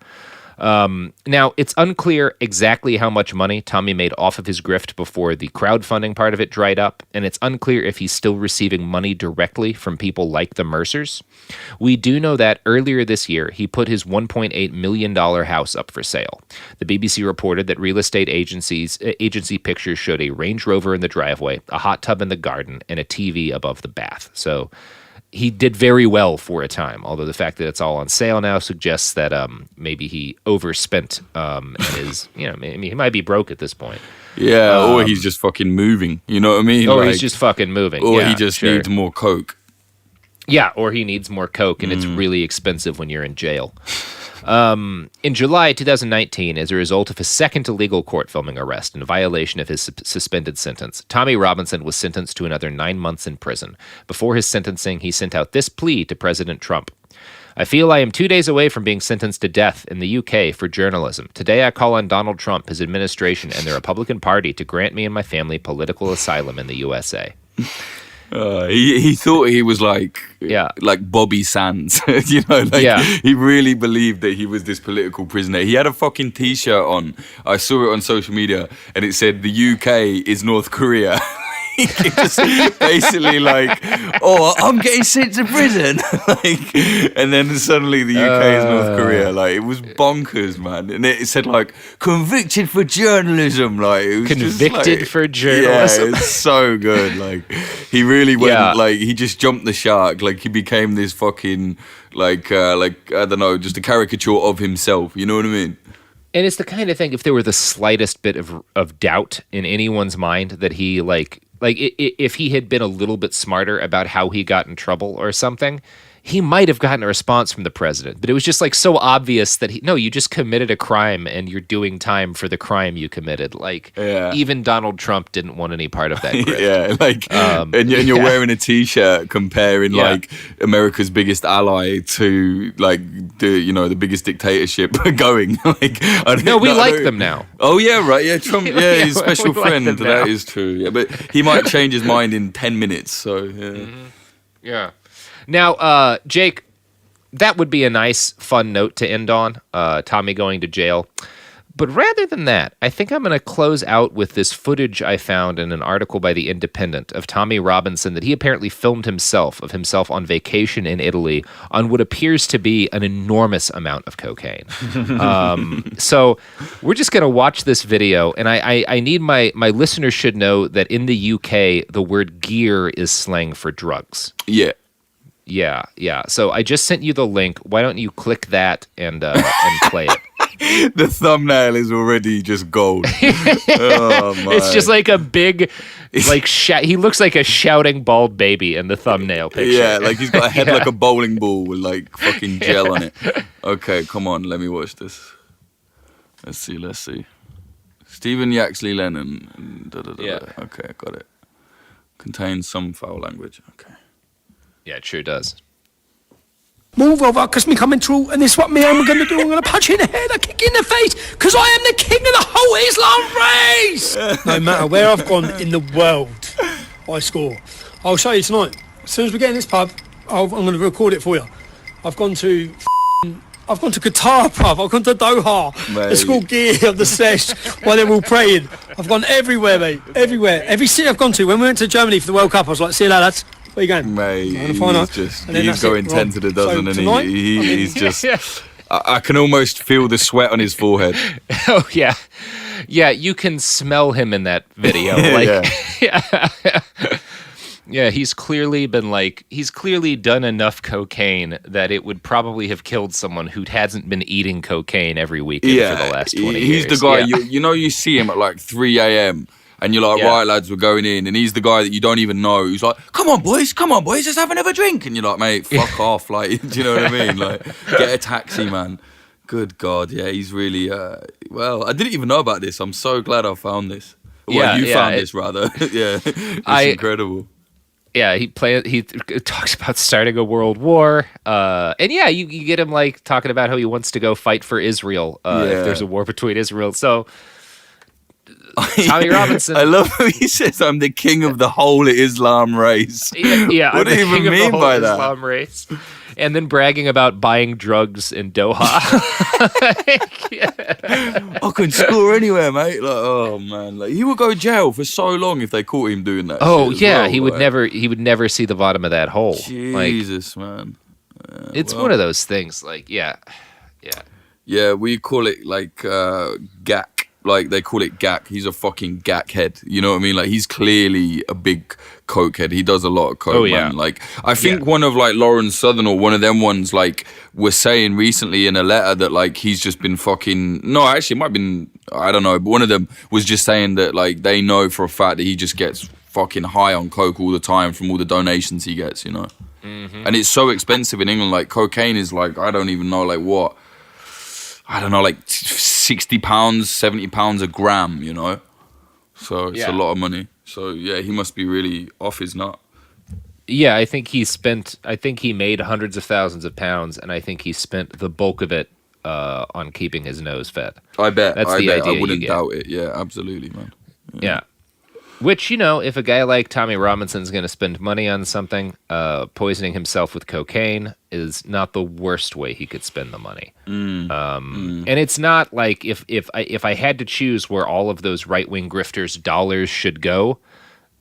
Now, it's unclear exactly how much money Tommy made off of his grift before the crowdfunding part of it dried up, and it's unclear if he's still receiving money directly from people like the Mercers. We do know that earlier this year, he put his $1.8 million house up for sale. The BBC reported that real estate agency pictures showed a Range Rover in the driveway, a hot tub in the garden, and a TV above the bath. So he did very well for a time, although the fact that it's all on sale now suggests that maybe he overspent and he might be broke at this point. Yeah, or he's just fucking moving. You know what I mean? Or he's just fucking moving. Or he just needs more coke. Yeah, or he needs more coke, and it's really expensive when you're in jail. In July 2019, as a result of his second illegal court filming arrest in violation of his suspended sentence, Tommy Robinson was sentenced to another 9 months in prison. Before his sentencing, he sent out this plea to President Trump. I feel I am 2 days away from being sentenced to death in the UK for journalism. Today I call on Donald Trump, his administration, and the Republican Party to grant me and my family political asylum in the USA. He thought he was like Bobby Sands, he really believed that he was this political prisoner. He had a fucking t-shirt on. I saw it on social media, and it said the UK is North Korea. Just basically like, oh, I'm getting sent to prison, and then suddenly the UK is North Korea. Like, it was bonkers, man. And it said like convicted for journalism. Like, it was convicted for journalism. Yeah, it's so good. Like, he really went he just jumped the shark. Like, he became this fucking I don't know, just a caricature of himself. You know what I mean? And it's the kind of thing, if there were the slightest bit of doubt in anyone's mind that he if he had been a little bit smarter about how he got in trouble or something, he might have gotten a response from the president. But it was just like so obvious that you just committed a crime and you're doing time for the crime you committed. Even Donald Trump didn't want any part of that grift. And you're wearing a t-shirt comparing America's biggest ally to the biggest dictatorship going. We like them now. Oh yeah, right. Yeah, Trump. Yeah, he's a special friend. That is true. Yeah, but he might change his mind in 10 minutes. So yeah. Mm-hmm. Yeah. Now, Jake, that would be a nice, fun note to end on, Tommy going to jail. But rather than that, I think I'm going to close out with this footage I found in an article by The Independent of Tommy Robinson that he apparently filmed himself on vacation in Italy on what appears to be an enormous amount of cocaine. So we're just going to watch this video, and I need my listeners should know that in the UK, the word gear is slang for drugs. Yeah. Yeah. So I just sent you the link. Why don't you click that and play it? The thumbnail is already just gold. Oh, my. It's just like a big, he looks like a shouting bald baby in the thumbnail picture. Yeah, like he's got a head like a bowling ball with like fucking gel on it. Okay, come on, let me watch this. Let's see. Stephen Yaxley Lennon. Yeah. Okay, got it. Contains some foul language. Okay. Yeah, it sure does. Move over, because me coming through, and this is what me I'm going to do. I'm going to punch you in the head, I kick you in the face, because I am the king of the whole Islam race! No matter where I've gone in the world, I score. I'll show you tonight. As soon as we get in this pub, I'm going to record it for you. I've gone to Qatar, bruv. I've gone to Doha. Mate. The school gear of the sesh while they're all praying. I've gone everywhere, mate. Everywhere. Every city I've gone to. When we went to Germany for the World Cup, I was like, see you later, lads. Where you going? Mate, he's going 10 to the dozen, and tonight, he's just... I can almost feel the sweat on his forehead. Oh, yeah. Yeah, you can smell him in that video. Yeah, he's clearly done enough cocaine that it would probably have killed someone who hasn't been eating cocaine every weekend for the last 20 years. He's the guy, you see him at like 3 a.m., and you're like, right, lads, we're going in. And he's the guy that you don't even know. Who's like, come on, boys, let's have another drink. And you're like, mate, fuck off. Like, do you know what I mean? Like, get a taxi, man. Good God, yeah, he's really, I didn't even know about this. I'm so glad I found this. Well, you found this, rather. Yeah, it's incredible. Yeah, he talks about starting a world war. And yeah, you get him like talking about how he wants to go fight for Israel if there's a war between Israel. So... Tommy Robinson. I love how he says, I'm the king of the whole Islam race. Yeah, what do you even mean by that? Islam race. And then bragging about buying drugs in Doha. I can score anywhere, mate. Like, oh man, like he would go to jail for so long if they caught him doing that. Oh yeah, he would never see the bottom of that hole. Jesus, man. It's one of those things. Like, yeah. We call it like gack. Like, they call it gack. He's a fucking gack head. You know what I mean? Like, he's clearly a big coke head. He does a lot of coke, man. Like, I think one of, like, Lauren Southern or one of them ones, like, was saying recently in a letter that, like, he's just been fucking... No, actually, it might have been... I don't know. But one of them was just saying that, like, they know for a fact that he just gets fucking high on coke all the time from all the donations he gets, you know? Mm-hmm. And it's so expensive in England. Like, cocaine is, like, I don't even know, like, what... I don't know, like £60, £70 a gram, you know? So it's a lot of money. So yeah, he must be really off his nut. Yeah, I think he made hundreds of thousands of pounds, and I think he spent the bulk of it on keeping his nose fed. I bet. That's the idea. I wouldn't doubt it. Yeah, absolutely, man. Yeah. Which, you know, if a guy like Tommy Robinson's going to spend money on something, poisoning himself with cocaine is not the worst way he could spend the money. And it's not like if I had to choose where all of those right-wing grifters' dollars should go,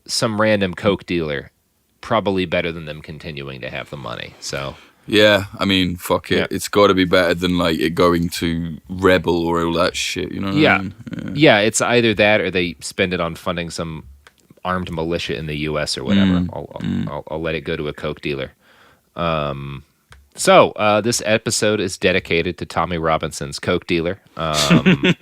some random coke dealer, probably better than them continuing to have the money. So yeah, I mean, fuck it. Yeah. It's got to be better than like it going to Rebel or all that shit. You know? What I mean? Yeah. It's either that or they spend it on funding some armed militia in the U.S. or whatever. I'll let it go to a coke dealer. So this episode is dedicated to Tommy Robinson's coke dealer. Whoever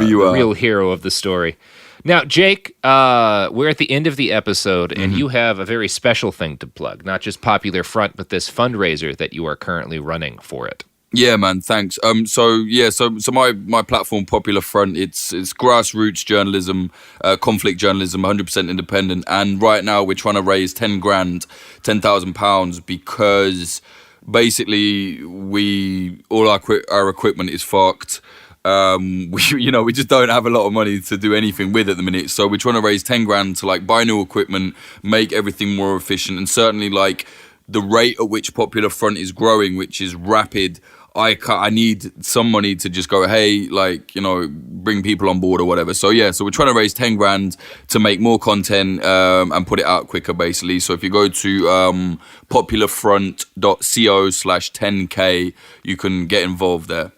you are, real hero of the story. Now, Jake, we're at the end of the episode, and you have a very special thing to plug. Not just Popular Front, but this fundraiser that you are currently running for it. Yeah, man. Thanks. So my platform, Popular Front, it's grassroots journalism, conflict journalism, 100% independent. And right now we're trying to raise £10,000 because basically all our equipment is fucked. We just don't have a lot of money to do anything with at the minute. So we're trying to raise 10 grand to like buy new equipment, make everything more efficient, and certainly like the rate at which Popular Front is growing, which is rapid. I need some money to just go, hey, like, you know, bring people on board or whatever. So yeah, so we're trying to raise 10 grand to make more content and put it out quicker, basically. So if you go to popularfront.co/10K, you can get involved there.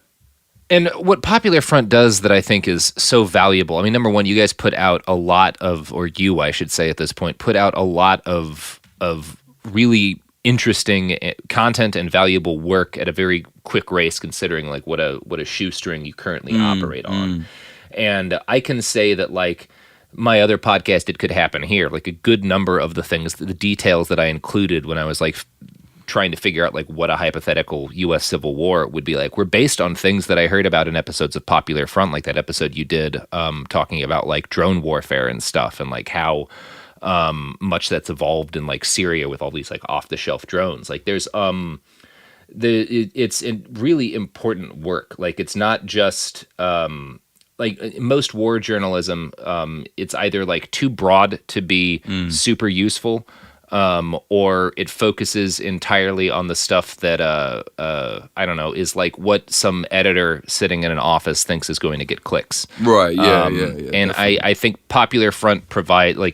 And what Popular Front does that I think is so valuable, I mean, number one, you guys put out a lot of, or you, I should say at this point, put out a lot of really interesting content and valuable work at a very quick race, considering like what a shoestring you currently operate on. And I can say that like my other podcast, It Could Happen Here, like a good number of the things, the details that I included when I was like trying to figure out like what a hypothetical U.S. Civil War would be like, were based on things that I heard about in episodes of Popular Front, like that episode you did talking about like drone warfare and stuff, and like how much that's evolved in like Syria with all these like off-the-shelf drones. Like there's it's really important work. Like it's not just like most war journalism, it's either like too broad to be super useful, or it focuses entirely on the stuff that I don't know, is like what some editor sitting in an office thinks is going to get clicks. Right. Yeah. And I think Popular Front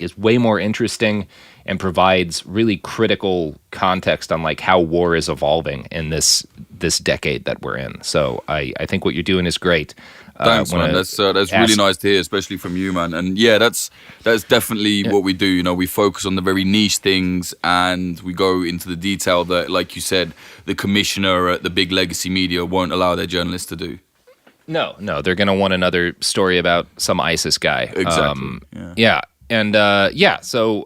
is way more interesting and provides really critical context on like how war is evolving in this decade that we're in. So I think what you're doing is great. Thanks, man. That's really nice to hear, especially from you, man. And yeah, that's definitely what we do. You know, we focus on the very niche things, and we go into the detail that, like you said, the commissioner at the big legacy media won't allow their journalists to do. No, they're going to want another story about some ISIS guy. Exactly. Yeah. And so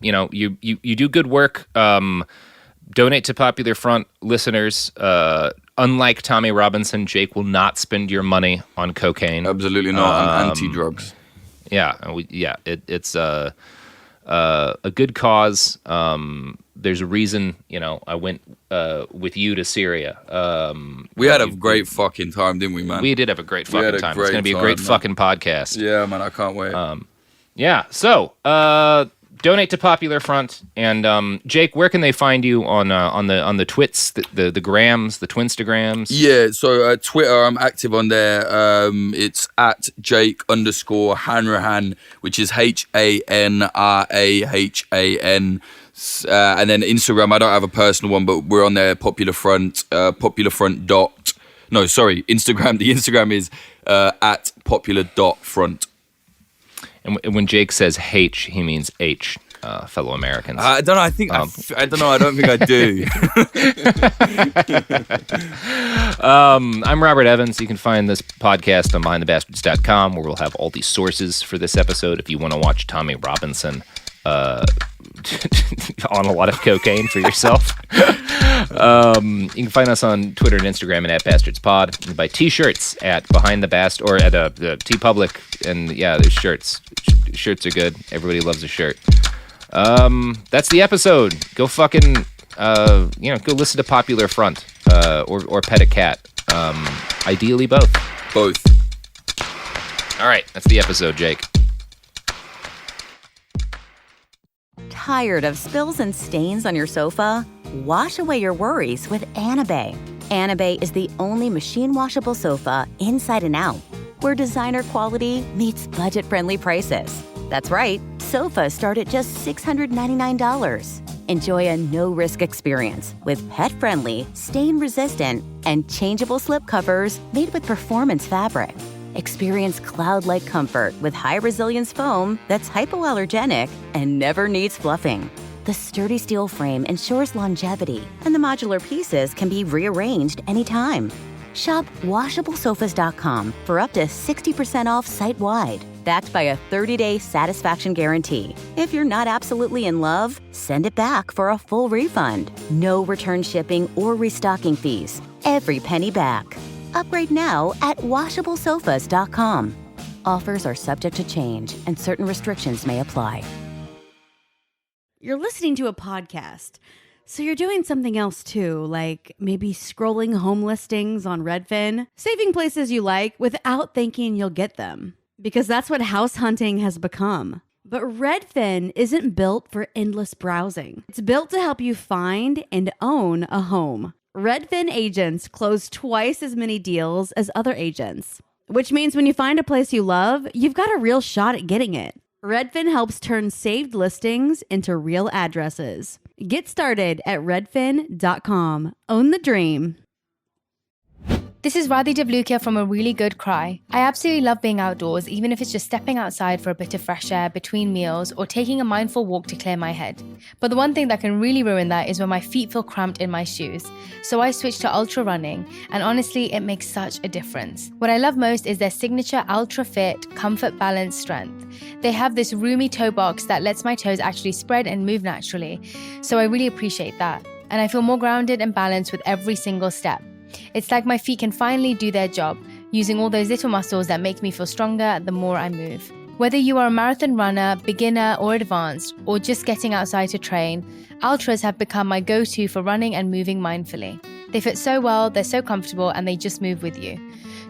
you know, you do good work. Donate to Popular Front, listeners. Unlike Tommy Robinson, Jake will not spend your money on cocaine. Absolutely not. On anti-drugs. Yeah, it's a good cause. There's a reason, you know, I went with you to Syria. We had a great fucking time, didn't we, man? We did have a great fucking time. It's going to be a great fucking podcast. Yeah, man, I can't wait. Yeah, so donate to Popular Front, and Jake, where can they find you on the twits, the grams, the twinstagrams? Yeah, so Twitter, I'm active on there. It's at Jake_Hanrahan, which is HANRAHAN. And then Instagram, I don't have a personal one, but we're on there. Popular Front, Instagram. The Instagram is at popular.front. And when Jake says H, he means H, fellow Americans. I don't know. I think I don't know. I don't think I do. I'm Robert Evans. You can find this podcast on BehindTheBastards.com, where we'll have all the sources for this episode. If you want to watch Tommy Robinson on a lot of cocaine for yourself. You can find us on Twitter and Instagram at @BastardsPod. You can buy t-shirts at Behind the Bast or at the TeePublic. And yeah, there's shirts. Shirts are good. Everybody loves a shirt. That's the episode. Go fucking, go listen to Popular Front or Pet a Cat. Ideally both. Both. All right, that's the episode, Jake. Tired of spills and stains on your sofa? Wash away your worries with Anabay. Anabay is the only machine-washable sofa inside and out, where designer quality meets budget-friendly prices. That's right, sofas start at just $699. Enjoy a no-risk experience with pet-friendly, stain-resistant, and changeable slipcovers made with performance fabric. Experience cloud-like comfort with high-resilience foam that's hypoallergenic and never needs fluffing. The sturdy steel frame ensures longevity, and the modular pieces can be rearranged anytime. Shop WashableSofas.com for up to 60% off site-wide, backed by a 30-day satisfaction guarantee. If you're not absolutely in love, send it back for a full refund. No return shipping or restocking fees. Every penny back. Upgrade now at WashableSofas.com. Offers are subject to change, and certain restrictions may apply. You're listening to a podcast, so you're doing something else too, like maybe scrolling home listings on Redfin, saving places you like without thinking you'll get them, because that's what house hunting has become. But Redfin isn't built for endless browsing. It's built to help you find and own a home. Redfin agents close twice as many deals as other agents, which means when you find a place you love, you've got a real shot at getting it. Redfin helps turn saved listings into real addresses. Get started at redfin.com. Own the dream. This is Radhi Devlukia from A Really Good Cry. I absolutely love being outdoors, even if it's just stepping outside for a bit of fresh air between meals or taking a mindful walk to clear my head. But the one thing that can really ruin that is when my feet feel cramped in my shoes. So I switched to ultra running, and honestly, it makes such a difference. What I love most is their signature ultra fit, comfort balanced strength. They have this roomy toe box that lets my toes actually spread and move naturally. So I really appreciate that. And I feel more grounded and balanced with every single step. It's like my feet can finally do their job, using all those little muscles that make me feel stronger the more I move. Whether you are a marathon runner, beginner or advanced, or just getting outside to train, Ultras have become my go-to for running and moving mindfully. They fit so well, they're so comfortable, and they just move with you.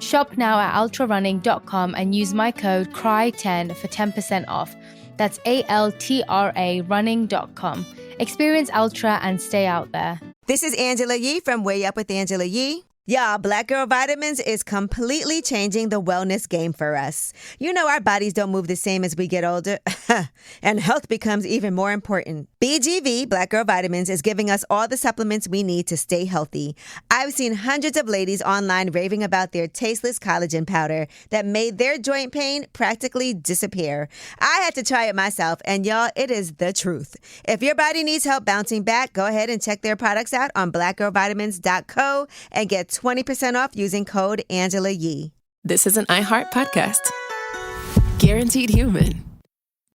Shop now at ultrarunning.com and use my code CRY10 for 10% off. That's ALTRA running.com. Experience Ultra and stay out there. This is Angela Yee from Way Up with Angela Yee. Y'all, Black Girl Vitamins is completely changing the wellness game for us. You know our bodies don't move the same as we get older, and health becomes even more important. BGV, Black Girl Vitamins, is giving us all the supplements we need to stay healthy. I've seen hundreds of ladies online raving about their tasteless collagen powder that made their joint pain practically disappear. I had to try it myself, and y'all, it is the truth. If your body needs help bouncing back, go ahead and check their products out on blackgirlvitamins.co and get 20% off using code Angela Yee. This is an iHeart podcast. Guaranteed human.